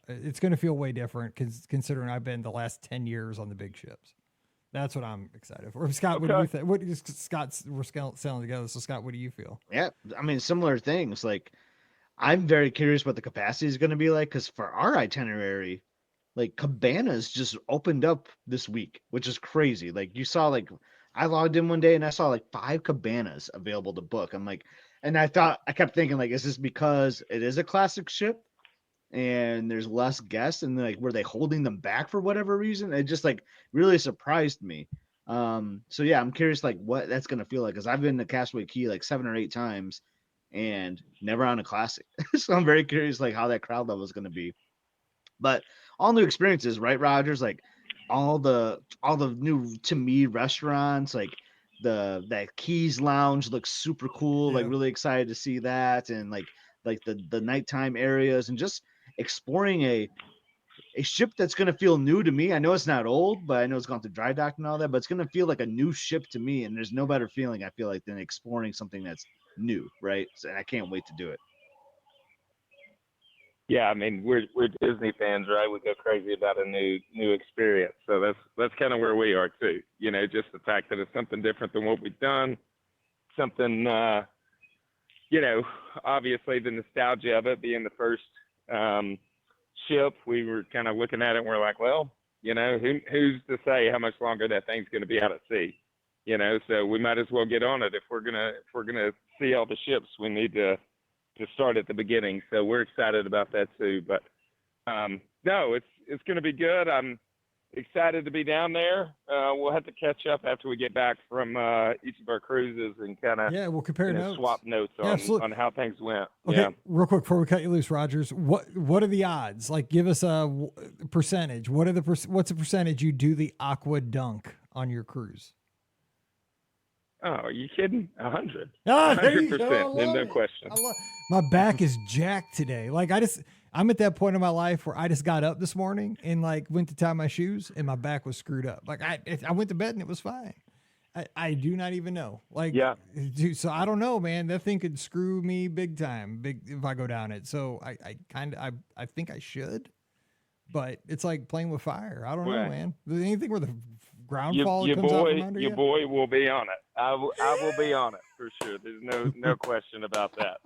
[SPEAKER 1] it's going to feel way different, considering I've been the last 10 years on the big ships. That's what I'm excited for. Scott, what do you think? We're sailing together. So Scott, what do you feel?
[SPEAKER 3] Yeah, I mean, similar things. Like, I'm very curious what the capacity is going to be like, because for our itinerary, like Cabanas just opened up this week, which is crazy. Like, you saw, like, I logged in one day and I saw like 5 cabanas available to book. I'm like, and I kept thinking, like, is this because it is a classic ship and there's less guests, and like, were they holding them back for whatever reason? It just like really surprised me. So yeah, I'm curious like what that's gonna feel like, because I've been to Castaway Cay like 7 or 8 times and never on a classic. So I'm very curious like how that crowd level is gonna be. But all new experiences, right, Rogers? Like all the new, to me, restaurants, like that Keys Lounge looks super cool. Like,
[SPEAKER 1] Yeah.
[SPEAKER 3] really excited to see that, and like the nighttime areas, and just exploring a ship that's gonna feel new to me. I know it's not old, but I know it's gone through dry dock and all that, but it's gonna feel like a new ship to me. And there's no better feeling, I feel like, than exploring something that's new, right? So, and I can't wait to do it.
[SPEAKER 6] Yeah, I mean, we're Disney fans, right? We go crazy about a new experience. So that's kind of where we are too. You know, just the fact that it's something different than what we've done, something, you know, obviously the nostalgia of it being the first ship. We were kind of looking at it and we're like, well, you know, who's to say how much longer that thing's going to be out at sea? You know, so we might as well get on it. If we're gonna see all the ships, we need to start at the beginning. So we're excited about that too. But no, it's going to be good. I'm excited to be down there. We'll have to catch up after we get back from each of our cruises and kind of
[SPEAKER 1] We'll compare notes.
[SPEAKER 6] swap notes on how things went.
[SPEAKER 1] Okay,
[SPEAKER 6] Yeah.
[SPEAKER 1] real quick before we cut you loose, Rogers, what are the odds? Like, give us a percentage. What's the percentage you do the aqua dunk on your cruise?
[SPEAKER 6] Oh, are you kidding? 100.
[SPEAKER 1] There you go.
[SPEAKER 6] 100%.
[SPEAKER 1] I love
[SPEAKER 6] No
[SPEAKER 1] it.
[SPEAKER 6] question.
[SPEAKER 1] My back is jacked today. Like, I'm at that point in my life where I just got up this morning and like went to tie my shoes and my back was screwed up. Like I went to bed and it was fine. I do not even know. Like,
[SPEAKER 6] Yeah.
[SPEAKER 1] Dude, so I don't know, man. That thing could screw me big time, if I go down it. So I think I should, but it's like playing with fire. I don't know,
[SPEAKER 6] Well,
[SPEAKER 1] man. Anything where the ground
[SPEAKER 6] Your
[SPEAKER 1] fall comes out from under
[SPEAKER 6] your
[SPEAKER 1] you?
[SPEAKER 6] boy will be on it. I will be on it for sure. There's no question about that.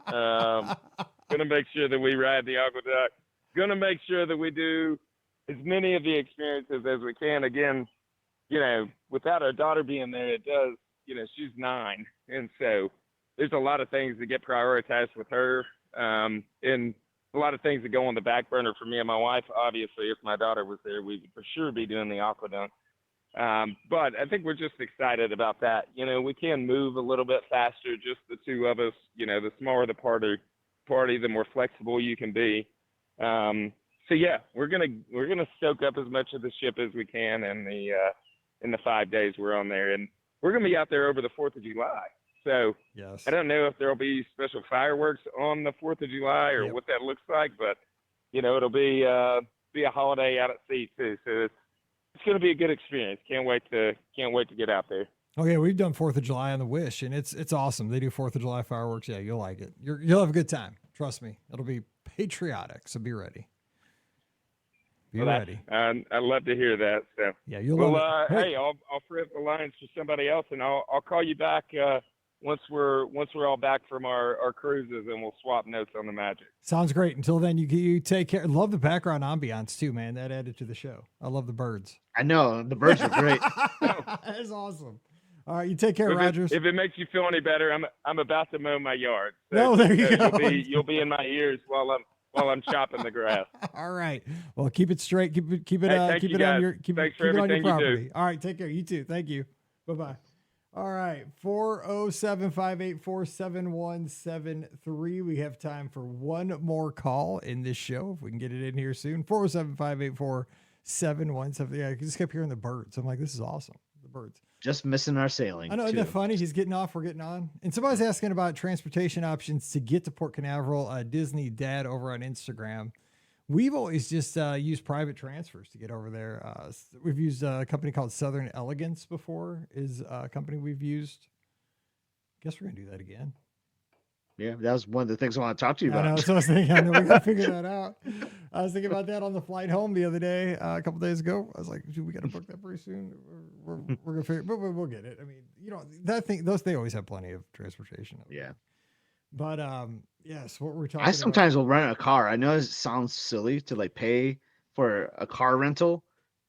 [SPEAKER 6] Gonna make sure that we ride the aqueduct. Gonna make sure that we do as many of the experiences as we can. Again, you know, without our daughter being there, it does. You know, she's 9, and so there's a lot of things that get prioritized with her, and a lot of things that go on the back burner for me and my wife. Obviously, if my daughter was there, we would for sure be doing the aqueduct. But I think we're just excited about that. You know, we can move a little bit faster, just the two of us. You know, the smaller the party, the more flexible you can be. So yeah, we're gonna soak up as much of the ship as we can in the 5 days we're on there, and we're gonna be out there over the 4th of July. So
[SPEAKER 1] Yes.
[SPEAKER 6] I don't know if there'll be special fireworks on the 4th of July or
[SPEAKER 1] Yep.
[SPEAKER 6] what that looks like, but you know, it'll be a holiday out at sea too. So it's going to be a good experience. Can't wait to get out there.
[SPEAKER 1] Okay, we've done 4th of July on the Wish, and it's awesome. They do 4th of July fireworks. Yeah, you'll like it. You'll have a good time. Trust me. It'll be patriotic, so be ready. Be ready.
[SPEAKER 6] I love to hear that. So
[SPEAKER 1] Yeah, you'll
[SPEAKER 6] well,
[SPEAKER 1] love it.
[SPEAKER 6] hey, I'll free up the lines for somebody else, and I'll call you back once we're all back from our cruises, and we'll swap notes on the Magic.
[SPEAKER 1] Sounds great. Until then, you take care. Love the background ambiance too, man. That added to the show. I love the birds.
[SPEAKER 3] I know the birds are great.
[SPEAKER 1] That's awesome. All right, you take care, Rogers.
[SPEAKER 6] If it makes you feel any better, I'm about to mow my yard. So,
[SPEAKER 1] no, there you go.
[SPEAKER 6] You'll be in my ears while I'm chopping the grass.
[SPEAKER 1] All right. Well, keep it straight. Keep it
[SPEAKER 6] Thanks
[SPEAKER 1] on your
[SPEAKER 6] for
[SPEAKER 1] it on your
[SPEAKER 6] everything you
[SPEAKER 1] property.
[SPEAKER 6] do.
[SPEAKER 1] All right. Take care. You too. Thank you. Bye-bye. All right. 407-584-7173. We have time for one more call in this show. If we can get it in here soon. 407-584-7173. Yeah, I just kept hearing the birds. I'm like, this is awesome. The birds.
[SPEAKER 3] Just missing our sailing.
[SPEAKER 1] I know, isn't that funny? He's getting off, we're getting on. And somebody's asking about transportation options to get to Port Canaveral. Disney Dad over on Instagram. We've always just used private transfers to get over there. We've used a company called Southern Elegance before, is a company we've used. Guess we're going to do that again.
[SPEAKER 3] Yeah, that was one of the things I want to talk to you about.
[SPEAKER 1] I know, so I was thinking, I know we got to figure that out. I was thinking about that on the flight home the other day, a couple days ago. I was like, dude, we got to book that pretty soon. We're going to figure, but we'll get it. I mean, they always have plenty of transportation.
[SPEAKER 3] Yeah.
[SPEAKER 1] But, yes, what we're talking
[SPEAKER 3] I sometimes will rent a car. I know it sounds silly to like pay for a car rental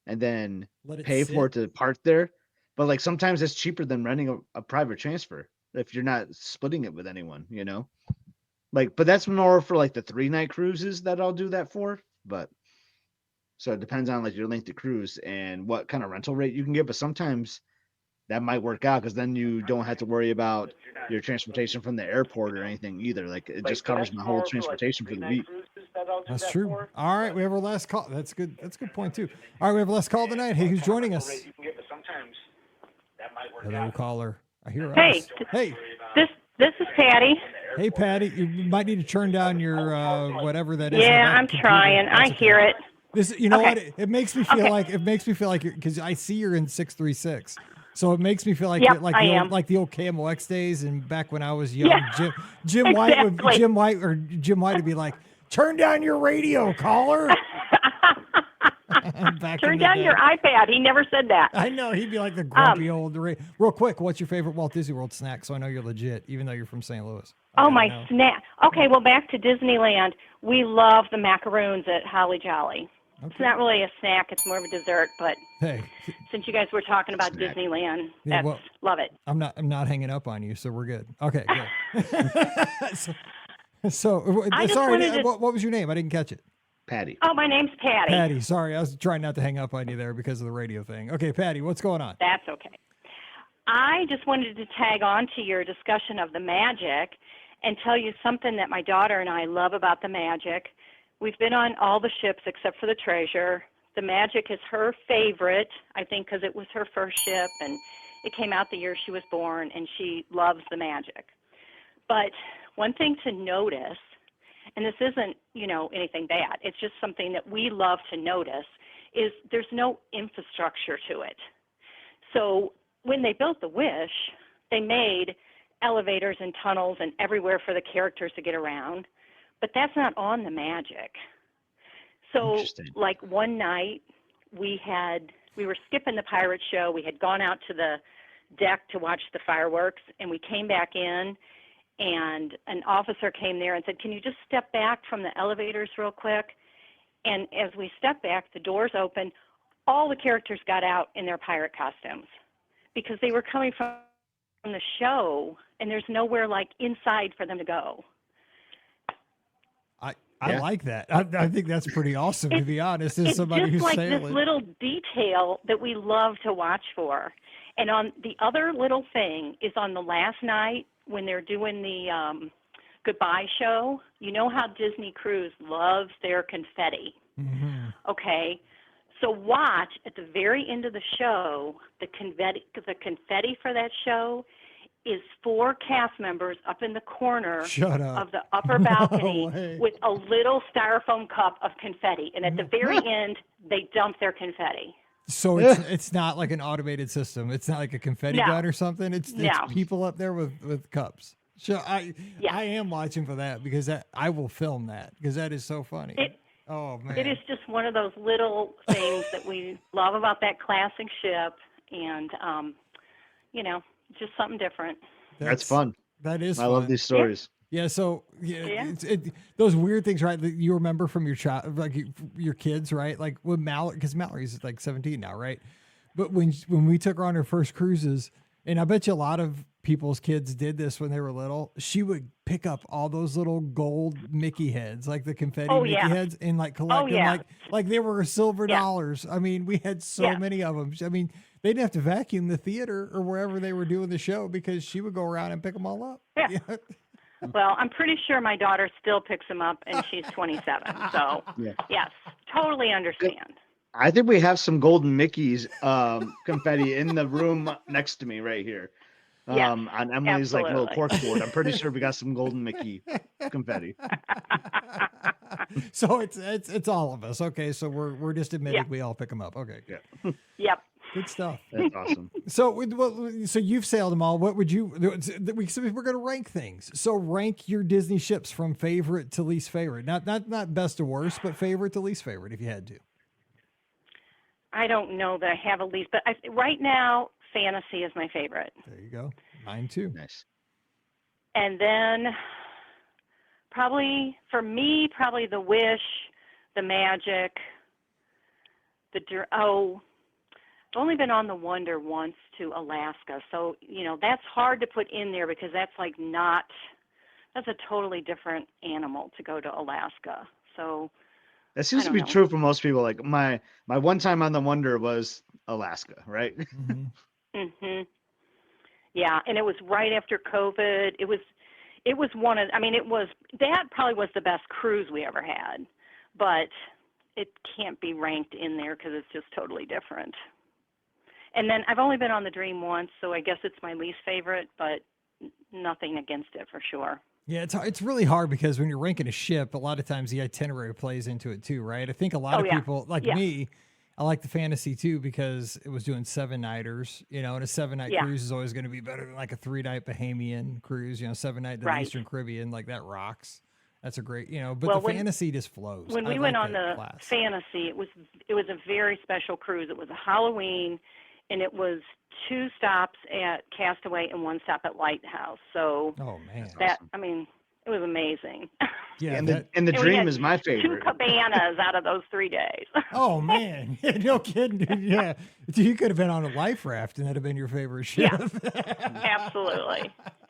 [SPEAKER 3] and then pay for it to park there. But like sometimes it's cheaper than renting a private transfer if you're not splitting it with anyone, Like, but that's more for like the 3-night cruises that I'll do that for. But so it depends on like your length of cruise and what kind of rental rate you can get. But sometimes that might work out because then you don't have to worry about your transportation from the airport or anything either. Like it just covers my whole transportation for the week.
[SPEAKER 1] That's true. All right, we have our last call. That's good. That's a good point too. All right, we have our last call tonight. Hey, who's joining us? Hello, caller. I hear us. Hey.
[SPEAKER 7] This is Patty.
[SPEAKER 1] Hey, Patty. You might need to turn down your whatever that is.
[SPEAKER 7] Yeah, I'm trying. I hear it.
[SPEAKER 1] This, what? It makes me feel like you're, because I see you're in 636. So it makes me feel like
[SPEAKER 7] Yep,
[SPEAKER 1] like the old KMOX days and back when I was young.
[SPEAKER 7] Yeah,
[SPEAKER 1] Jim
[SPEAKER 7] exactly.
[SPEAKER 1] White would be like, turn down your radio, caller.
[SPEAKER 7] Turn down your iPad. He never said that.
[SPEAKER 1] I know. He'd be like the grumpy old. Real quick, what's your favorite Walt Disney World snack? So I know you're legit, even though you're from St. Louis.
[SPEAKER 7] Snack. Okay, well, back to Disneyland. We love the macaroons at Holly Jolly. Okay. It's not really a snack. It's more of a dessert. But
[SPEAKER 1] hey,
[SPEAKER 7] since you guys were talking about Disneyland, love it.
[SPEAKER 1] I'm not hanging up on you, so we're good. Okay, good. Sorry, what was your name? I didn't catch it.
[SPEAKER 3] Patty.
[SPEAKER 7] Oh, my name's Patty.
[SPEAKER 1] Patty, sorry. I was trying not to hang up on you there because of the radio thing. Okay, Patty, what's going on?
[SPEAKER 7] That's okay. I just wanted to tag on to your discussion of the Magic and tell you something that my daughter and I love about the Magic. We've been on all the ships except for the Treasure. The Magic is her favorite, I think, because it was her first ship, and it came out the year she was born, and she loves the Magic. But one thing to notice, and this isn't, anything bad, it's just something that we love to notice, is there's no infrastructure to it. So when they built the Wish, they made elevators and tunnels and everywhere for the characters to get around, but that's not on the Magic. So like one night we were skipping the pirate show. We had gone out to the deck to watch the fireworks, and we came back in, and an officer came there and said, can you just step back from the elevators real quick? And as we stepped back, the doors opened. All the characters got out in their pirate costumes because they were coming from the show, and there's nowhere like inside for them to go.
[SPEAKER 1] I like that. I think that's pretty awesome, to be honest, as somebody who's
[SPEAKER 7] like
[SPEAKER 1] sailing.
[SPEAKER 7] This little detail that we love to watch for. And on the other little thing is on the last night when they're doing the goodbye show, you know how Disney Cruise loves their confetti. Mm-hmm. Okay. So watch at the very end of the show, the confetti for that show is 4 cast members up in the corner of the upper balcony with a little styrofoam cup of confetti. And at the very end, they dump their confetti.
[SPEAKER 1] So it's not like an automated system. It's not like a confetti gun or something. It's people up there with cups. So I am watching for that because I will film that because that is so funny. Oh man.
[SPEAKER 7] It is just one of those little things that we love about that classic ship, and just something different.
[SPEAKER 3] That's fun.
[SPEAKER 1] That is
[SPEAKER 3] I
[SPEAKER 1] fun.
[SPEAKER 3] love these stories.
[SPEAKER 1] Yeah, so
[SPEAKER 7] Yeah.
[SPEAKER 1] those weird things, right? That you remember from your child, like your kids, right? Like when because Mallory's like 17 now, right? But when we took her on her first cruises, and I bet you a lot of people's kids did this when they were little, she would pick up all those little gold Mickey heads, like the confetti Mickey heads, and like collect them like they were silver dollars. I mean, we had so many of them. I mean, they didn't have to vacuum the theater or wherever they were doing the show because she would go around and pick them all up.
[SPEAKER 7] Yeah. Well, I'm pretty sure my daughter still picks them up, and she's 27. So, yes, totally understand.
[SPEAKER 3] I think we have some golden Mickey's confetti in the room next to me right here. On Emily's like little cork board. I'm pretty sure we got some golden Mickey confetti.
[SPEAKER 1] So it's all of us. Okay, so we're just admitting we all pick them up. Okay.
[SPEAKER 3] Yeah.
[SPEAKER 7] Yep.
[SPEAKER 1] Good stuff.
[SPEAKER 3] That's awesome.
[SPEAKER 1] So you've sailed them all. What would you? We're going to rank things. So rank your Disney ships from favorite to least favorite. Not best to worst, but favorite to least favorite, if you had to.
[SPEAKER 7] I don't know that I have a least, but right now, Fantasy is my favorite.
[SPEAKER 1] There you go. Mine too.
[SPEAKER 3] Nice.
[SPEAKER 7] And then probably the Wish, the Magic, I've only been on the Wonder once to Alaska, so that's hard to put in there because that's a totally different animal to go to Alaska. So
[SPEAKER 3] that seems to be true for most people. Like my one time on the Wonder was Alaska, right?
[SPEAKER 1] Mm-hmm.
[SPEAKER 7] Mhm. Yeah, and it was right after COVID. It was that probably was the best cruise we ever had, but it can't be ranked in there because it's just totally different. And then I've only been on the Dream once, so I guess it's my least favorite, but nothing against it for sure.
[SPEAKER 1] Yeah, it's really hard because when you're ranking a ship, a lot of times the itinerary plays into it too, right? I think a lot of people, like me, I like the Fantasy too because it was doing 7-nighters, and a 7-night cruise is always going to be better than like a 3-night Bahamian cruise, 7-night to the Eastern Caribbean, like that rocks. That's a great, but the Fantasy just flows.
[SPEAKER 7] When we went on the Fantasy, it was a very special cruise. It was a Halloween, and it was 2 stops at Castaway and 1 stop at Lighthouse. So it was amazing.
[SPEAKER 1] Yeah,
[SPEAKER 3] and the Dream is my favorite.
[SPEAKER 7] 2 cabanas out of those 3 days.
[SPEAKER 1] Oh man, no kidding, dude. Yeah, you could have been on a life raft, and that'd have been your favorite ship.
[SPEAKER 7] Yeah,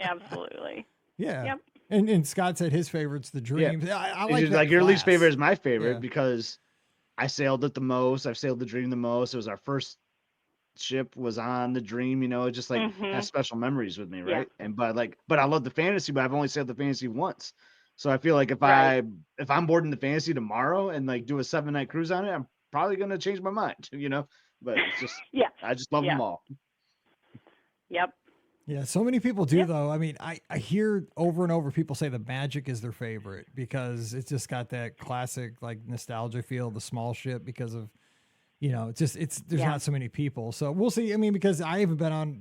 [SPEAKER 7] absolutely.
[SPEAKER 1] Yeah.
[SPEAKER 7] Yep.
[SPEAKER 1] And Scott said his favorite's the Dream.
[SPEAKER 3] Yeah.
[SPEAKER 1] I like that
[SPEAKER 3] like your least
[SPEAKER 1] class.
[SPEAKER 3] favorite is my favorite because I sailed it the most. I've sailed the Dream the most. It was our first ship was on the Dream, it just like has special memories with me, right? And but I love the Fantasy, but I've only sailed the Fantasy once. So I feel like if I'm boarding the Fantasy tomorrow and like do a 7-night cruise on it, I'm probably gonna change my mind, But it's just I just love them all.
[SPEAKER 7] Yep.
[SPEAKER 1] Yeah, so many people do though. I mean, I hear over and over people say the Magic is their favorite because it's just got that classic like nostalgia feel, the small ship because of there's not so many people. So we'll see. I mean, because I haven't been on,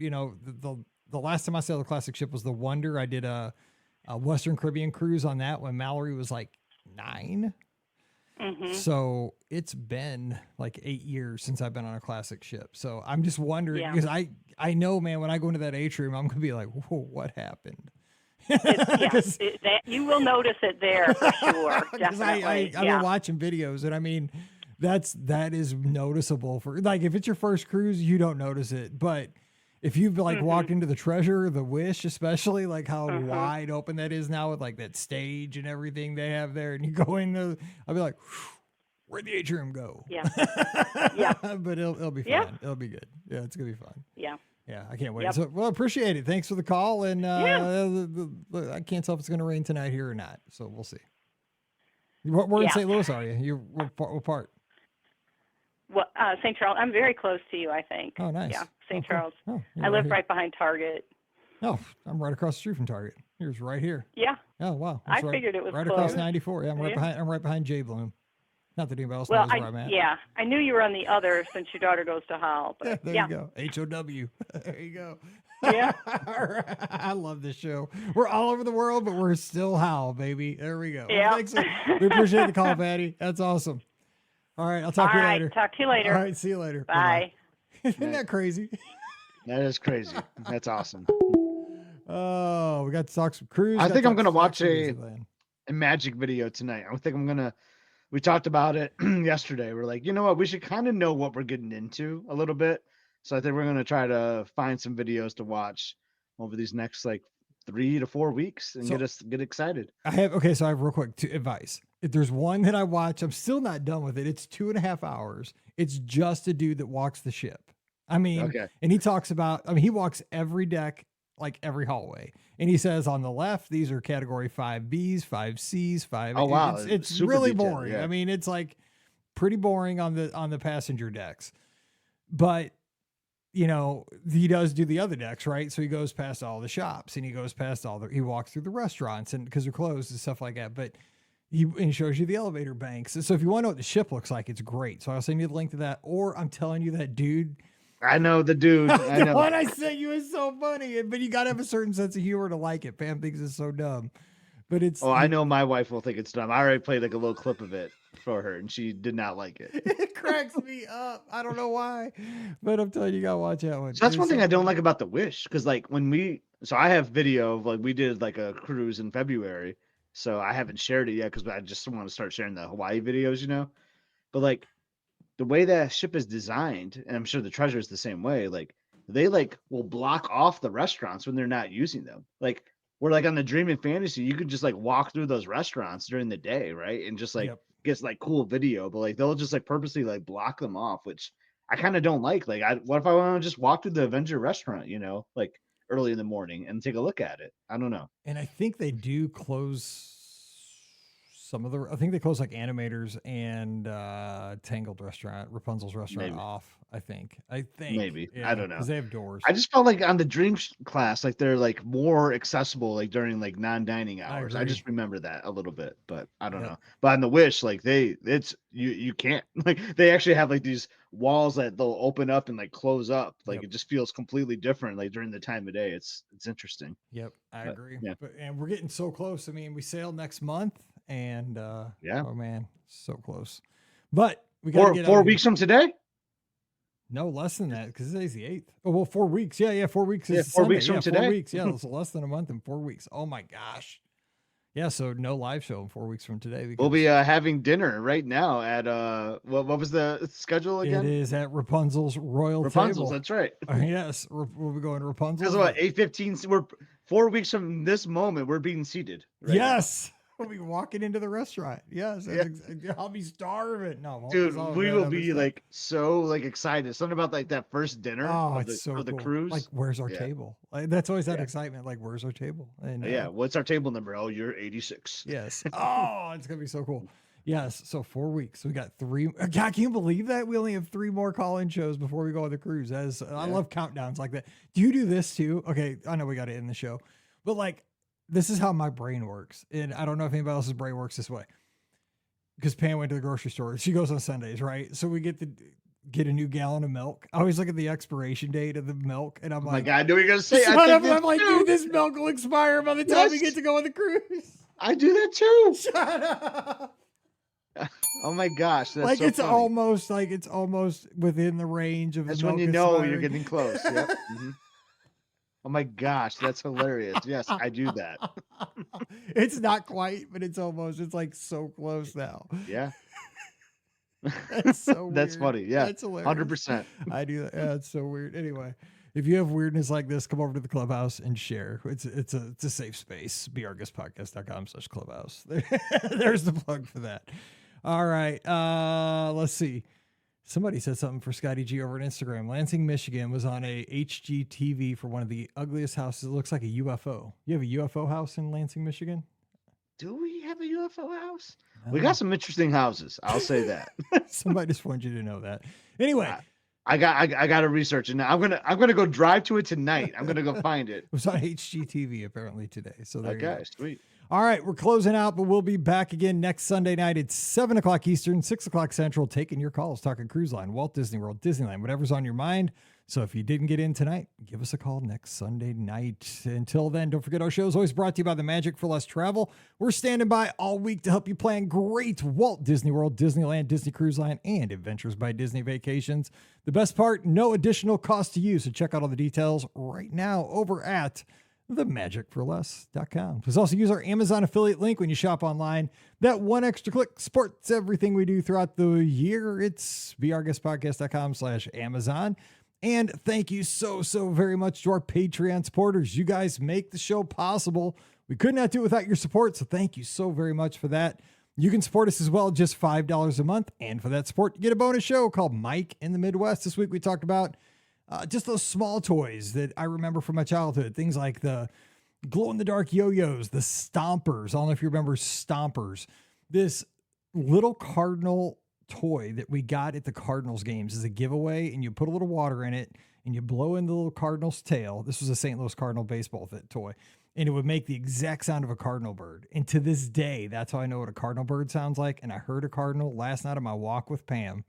[SPEAKER 1] the last time I sailed a classic ship was the Wonder. I did a Western Caribbean cruise on that when Mallory was like 9.
[SPEAKER 7] Mm-hmm.
[SPEAKER 1] So it's been like 8 years since I've been on a classic ship. So I'm just wondering because I know, man, when I go into that atrium, I'm going to be like, whoa, what happened?
[SPEAKER 7] You will notice it there for sure. Definitely.
[SPEAKER 1] I've been watching videos and I mean, that is noticeable for like if it's your first cruise you don't notice it, but if you've like walked into the Treasure, the Wish, especially like how wide open that is now with like that stage and everything they have there, and you go in there, I'll be like, where'd the atrium go?
[SPEAKER 7] Yeah.
[SPEAKER 1] But it'll be fun.
[SPEAKER 7] Yeah.
[SPEAKER 1] It'll be good. Yeah, it's gonna be fun.
[SPEAKER 7] Yeah.
[SPEAKER 1] Yeah, I can't wait.
[SPEAKER 7] Yep.
[SPEAKER 1] So, well, appreciate it. Thanks for the call. And I can't tell if it's going to rain tonight here or not. So we'll see. Where in St. Louis are you? What part?
[SPEAKER 7] Well, St. Charles. I'm very close to you, I think.
[SPEAKER 1] Oh, nice.
[SPEAKER 7] Yeah, St. Charles.
[SPEAKER 1] Oh,
[SPEAKER 7] I live right behind Target.
[SPEAKER 1] Oh, I'm right across the street from Target. Here's right here.
[SPEAKER 7] Yeah.
[SPEAKER 1] Oh, wow.
[SPEAKER 7] I figured it was
[SPEAKER 1] right
[SPEAKER 7] close.
[SPEAKER 1] across 94. Yeah, I'm right behind J Bloom. Not that anybody else knows where I'm at.
[SPEAKER 7] Yeah, I knew you were on the other since your daughter goes to Hall. But
[SPEAKER 1] there you go. HOW. There you go.
[SPEAKER 7] Yeah.
[SPEAKER 1] I love this show. We're all over the world, but we're still Hal, baby. There we go.
[SPEAKER 7] Yeah.
[SPEAKER 1] Thanks. We appreciate the call, Patty. That's awesome. All right. I'll talk to you later.
[SPEAKER 7] Talk to you later.
[SPEAKER 1] All right. See you later.
[SPEAKER 7] Bye.
[SPEAKER 1] Isn't that crazy?
[SPEAKER 3] That is crazy. That's awesome.
[SPEAKER 1] Oh, we got to talk some cruise.
[SPEAKER 3] I think I'm going to watch
[SPEAKER 1] Disneyland.
[SPEAKER 3] a magic video tonight. I think I'm going to, we talked about it yesterday. We're like, you know what? We should kind of know what we're getting into a little bit. So I think we're going to try to find some videos to watch over these next like 3 to 4 weeks and get excited.
[SPEAKER 1] So I have real quick advice. If there's one that I watch, I'm still not done with it. It's 2.5 hours. It's just a dude that walks the ship. I mean, and he talks about, he walks every deck, like every hallway. And he says on the left, these are category 5Bs, 5Cs, 5.
[SPEAKER 3] Oh, wow.
[SPEAKER 1] It's really boring. Yeah. I mean, it's like pretty boring on the passenger decks, but he does do the other decks, right? So he goes past all the shops and he goes past he walks through the restaurants and because they're closed and stuff like that. But he shows you the elevator banks. So if you want to know what the ship looks like, it's great. So I'll send you the link to that, or I'm telling you that dude.
[SPEAKER 3] I know the dude. I know.
[SPEAKER 1] What I sent you is so funny, but you got to have a certain sense of humor to like it. Pam thinks it's so dumb, but it's.
[SPEAKER 3] Oh, I know my wife will think it's dumb. I already played like a little clip of it for her, and she did not like it.
[SPEAKER 1] It cracks me up. I don't know why, but I'm telling you, you gotta watch that one.
[SPEAKER 3] So that's one thing I don't like about the Wish, because like I have video of like we did like a cruise in February, so I haven't shared it yet because I just want to start sharing the Hawaii videos, but like. The way that ship is designed, and I'm sure the Treasure is the same way, like they like will block off the restaurants when they're not using them. Like we're like on the Dream and Fantasy, you could just like walk through those restaurants during the day, right? And just like get like cool video, but like they'll just like purposely like block them off, which I kind of don't like. Like what if I want to just walk through the Avenger restaurant, like early in the morning and take a look at it? I don't know.
[SPEAKER 1] And I think they do close I think they close like Animators and Tangled restaurant, Rapunzel's restaurant off. I think
[SPEAKER 3] maybe. I don't know.
[SPEAKER 1] Because they have doors.
[SPEAKER 3] I just felt like on the Dream class, like they're like more accessible, like during like non-dining hours. I just remember that a little bit, but I don't know. But on the Wish, like you can't like they actually have like these walls that they'll open up and like close up. Like it just feels completely different. Like during the time of day, it's interesting.
[SPEAKER 1] Yep, I agree. Yeah. And we're getting so close. I mean, we sail next month. And oh man, so close. But we got
[SPEAKER 3] 4 weeks from today.
[SPEAKER 1] No, less than that because today's the 8th. Oh well, 4 weeks. Yeah, 4 weeks.
[SPEAKER 3] Yeah, 4 weeks from today.
[SPEAKER 1] 4 weeks. Yeah, it's less than a month and 4 weeks. Oh my gosh. Yeah, so no live show in 4 weeks from today.
[SPEAKER 3] We'll be having dinner right now at what was the schedule again?
[SPEAKER 1] It is at Rapunzel's Royal
[SPEAKER 3] Rapunzel's,
[SPEAKER 1] Table.
[SPEAKER 3] That's right.
[SPEAKER 1] Yes, we'll be going to Rapunzel's.
[SPEAKER 3] That's what 8:15. We're 4 weeks from this moment. We're being seated.
[SPEAKER 1] Right yes. Now. We'll be walking into the restaurant. Yes, I'll be starving. No,
[SPEAKER 3] dude, we will be like so like excited. Something about like that first dinner.
[SPEAKER 1] Oh, it's so
[SPEAKER 3] for the
[SPEAKER 1] cool.
[SPEAKER 3] cruise.
[SPEAKER 1] Like, where's our table? Like, that's always that excitement. Like, where's our table? And
[SPEAKER 3] what's our table number? Oh, you're 86.
[SPEAKER 1] Yes. Oh, it's gonna be so cool. Yes. So 4 weeks. We got 3. God, can you believe that? We only have 3 more call-in shows before we go on the cruise. I love countdowns like that. Do you do this too? Okay, I know we got to end the show, but like. This is how my brain works. And I don't know if anybody else's brain works this way. Because Pam went to the grocery store. She goes on Sundays, right? So we get a new gallon of milk. I always look at the expiration date of the milk. And I'm like,
[SPEAKER 3] my God, I knew what you're going to say.
[SPEAKER 1] I'm like, dude, this milk will expire by the time we get to go on the cruise.
[SPEAKER 3] I do that too.
[SPEAKER 1] Shut up.
[SPEAKER 3] Oh my gosh. That's
[SPEAKER 1] like
[SPEAKER 3] so
[SPEAKER 1] it's
[SPEAKER 3] funny.
[SPEAKER 1] almost within the range of
[SPEAKER 3] that's
[SPEAKER 1] the milk.
[SPEAKER 3] That's when you know
[SPEAKER 1] expiring.
[SPEAKER 3] you're getting close. Yep. Mm-hmm. Oh my gosh, that's hilarious. Yes, I do that.
[SPEAKER 1] It's not quite, but it's like so close now.
[SPEAKER 3] Yeah.
[SPEAKER 1] That's so weird.
[SPEAKER 3] That's funny. Yeah.
[SPEAKER 1] That's hilarious.
[SPEAKER 3] 100%.
[SPEAKER 1] I do that. Yeah, it's so weird. Anyway, if you have weirdness like this, come over to the clubhouse and share. It's a safe space. BeOurGuestPodcast.com/clubhouse. There's the plug for that. All right. Let's see. Somebody said something for Scotty G over on Instagram. Lansing, Michigan was on a HGTV for one of the ugliest houses. It looks like a UFO. You have a UFO house in Lansing, Michigan?
[SPEAKER 3] Do we have a UFO house? We got some interesting houses. I'll say that.
[SPEAKER 1] Somebody just wanted you to know that. Anyway,
[SPEAKER 3] I got to research it now. I'm gonna go drive to it tonight. I'm gonna go find it.
[SPEAKER 1] It was on HGTV apparently today. So there you go.
[SPEAKER 3] Sweet.
[SPEAKER 1] All right, we're closing out, but we'll be back again next Sunday night at 7 o'clock Eastern, 6 o'clock Central, taking your calls, talking cruise line, Walt Disney World, Disneyland, whatever's on your mind. So if you didn't get in tonight, give us a call next Sunday night. Until then, don't forget our show is always brought to you by the Magic for Less Travel. We're standing by all week to help you plan great Walt Disney World, Disneyland, Disney Cruise Line, and Adventures by Disney vacations. The best part, no additional cost to you. So check out all the details right now over at themagicforless.com. Please also use our Amazon affiliate link when you shop online. That one extra click supports everything we do throughout the year. It's beourguestpodcast.com/Amazon. And thank you so very much to our Patreon supporters. You guys make the show possible. We could not do it without your support, so thank you so very much for that. You can support us as well, just $5 a month. And for that support, you get a bonus show called Mike in the Midwest. This week we talked about just those small toys that I remember from my childhood. Things like the glow-in-the-dark yo-yos, the stompers. I don't know if you remember stompers. This little cardinal toy that we got at the Cardinals games is a giveaway, and you put a little water in it and you blow in the little Cardinals tail. This was a St. Louis Cardinal baseball toy, and it would make the exact sound of a cardinal bird. And to this day, that's how I know what a cardinal bird sounds like. And I heard a cardinal last night on my walk with Pam,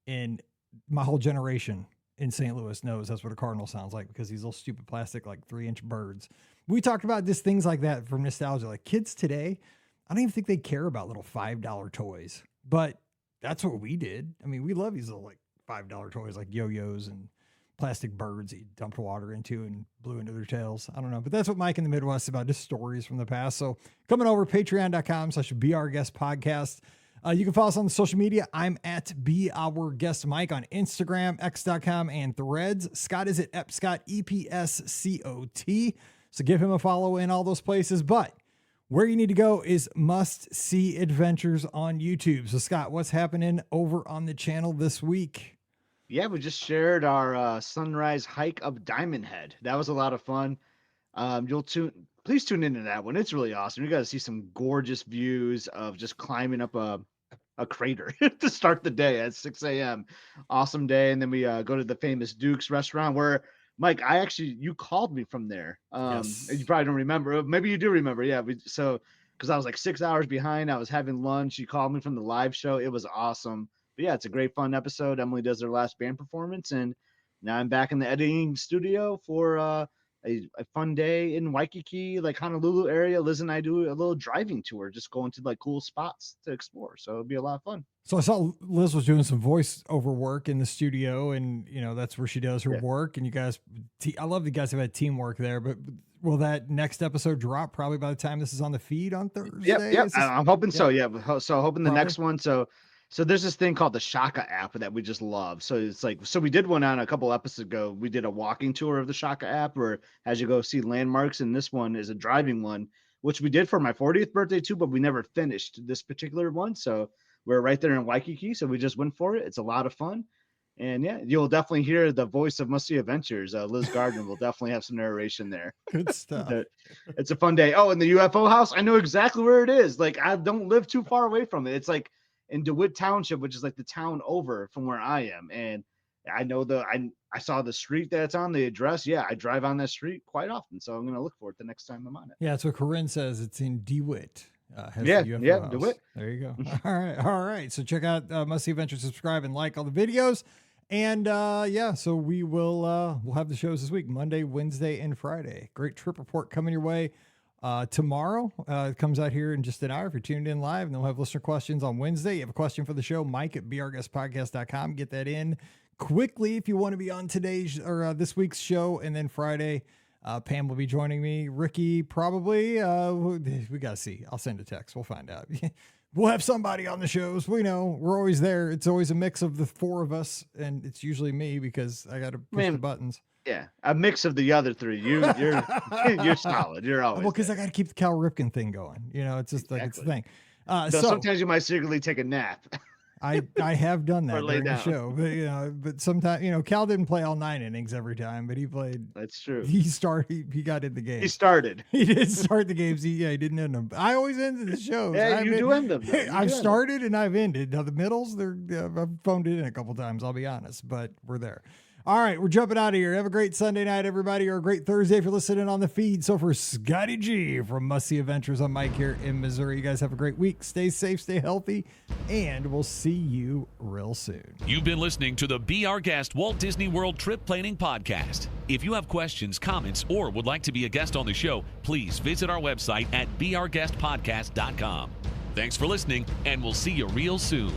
[SPEAKER 1] and my whole generation in St. Louis knows that's what a cardinal sounds like, because these little stupid plastic, like 3-inch birds. We talked about just things like that from nostalgia. Like kids today, I don't even think they care about little $5 toys, but that's what we did. I mean, we love these little like $5 toys like yo-yos and plastic birds that you dumped water into and blew into their tails. I don't know, but that's what Mike in the Midwest is about, just stories from the past. So coming over patreon.com/beourguestpodcast. You can follow us on the social media. I'm at BeOurGuestMike on Instagram, x.com, and Threads. Scott is at Epscott, EPSCOT. So give him a follow in all those places. But where you need to go is Must See Adventures on YouTube. So, Scott, what's happening over on the channel this week?
[SPEAKER 3] Yeah, we just shared our sunrise hike up Diamond Head. That was a lot of fun. Please tune into that one. It's really awesome. You got to see some gorgeous views of just climbing up a crater to start the day at 6 a.m. Awesome day. And then we go to the famous Duke's restaurant where, Mike, you called me from there.
[SPEAKER 1] Yes.
[SPEAKER 3] You probably don't remember. Maybe you do remember. Yeah. Because I was like 6 hours behind. I was having lunch. You called me from the live show. It was awesome. But yeah, it's a great fun episode. Emily does her last band performance, and now I'm back in the editing studio for a fun day in Waikiki, like Honolulu area. Liz and I do a little driving tour, just going to like cool spots to explore. So it'll be a lot of fun.
[SPEAKER 1] So I saw Liz was doing some voiceover work in the studio, and that's where she does her work. And you guys, I love that you guys have had teamwork there. But will that next episode drop probably by the time this is on the feed on Thursday?
[SPEAKER 3] Yep. I'm hoping so. Yeah. So hoping the
[SPEAKER 1] Probably.
[SPEAKER 3] next one. So there's this thing called the Shaka app that we just love. So it's like, we did one on a couple episodes ago. We did a walking tour of the Shaka app, where as you go see landmarks, and this one is a driving one, which we did for my 40th birthday too, but we never finished this particular one. So we're right there in Waikiki. So we just went for it. It's a lot of fun. And yeah, you'll definitely hear the voice of Must See Adventures. Liz Gardner will definitely have some narration there.
[SPEAKER 1] Good stuff.
[SPEAKER 3] It's a fun day. Oh, and the UFO house, I know exactly where it is. Like, I don't live too far away from it. It's like in DeWitt Township, which is like the town over from where I am. And I know I saw the street that it's on, the address. Yeah, I drive on that street quite often. So I'm going to look for it the next time I'm on it.
[SPEAKER 1] Yeah, that's what Corinne says. It's in DeWitt.
[SPEAKER 3] DeWitt.
[SPEAKER 1] There you go. All right. So check out Must See Adventures, subscribe, and like all the videos. And so we will we'll have the shows this week, Monday, Wednesday, and Friday. Great trip report coming your way tomorrow. It comes out here in just an hour if you're tuned in live, and then we'll have listener questions on Wednesday. You have a question for the show, Mike at beourguestpodcast.com. Get that in quickly if you want to be on today's or this week's show. And then Friday, Pam will be joining me. Ricky probably. We got to see. I'll send a text. We'll find out. We'll have somebody on the shows. We know we're always there. It's always a mix of the four of us, and it's usually me because I got to push the buttons.
[SPEAKER 3] Yeah, a mix of the other three. You're solid. You're always
[SPEAKER 1] because I got to keep the Cal Ripken thing going. It's just like it's the thing.
[SPEAKER 3] So sometimes you might secretly take a nap.
[SPEAKER 1] I have done that during
[SPEAKER 3] down.
[SPEAKER 1] the show, but sometimes, Cal didn't play all 9 innings every time, but he played.
[SPEAKER 3] That's true.
[SPEAKER 1] He got in the game.
[SPEAKER 3] He started.
[SPEAKER 1] He did start the games. He didn't end them. I always ended the shows.
[SPEAKER 3] Yeah, you do end them.
[SPEAKER 1] I've started and I've ended. Now the middles, I've phoned it in a couple times, I'll be honest, but we're there. All right, we're jumping out of here. Have a great Sunday night, everybody, or a great Thursday if you're listening on the feed. So for Scotty G from Must See Adventures, I'm Mike here in Missouri. You guys have a great week. Stay safe, stay healthy, and we'll see you real soon.
[SPEAKER 2] You've been listening to the Be Our Guest Walt Disney World Trip Planning Podcast. If you have questions, comments, or would like to be a guest on the show, please visit our website at beourguestpodcast.com. Thanks for listening, and we'll see you real soon.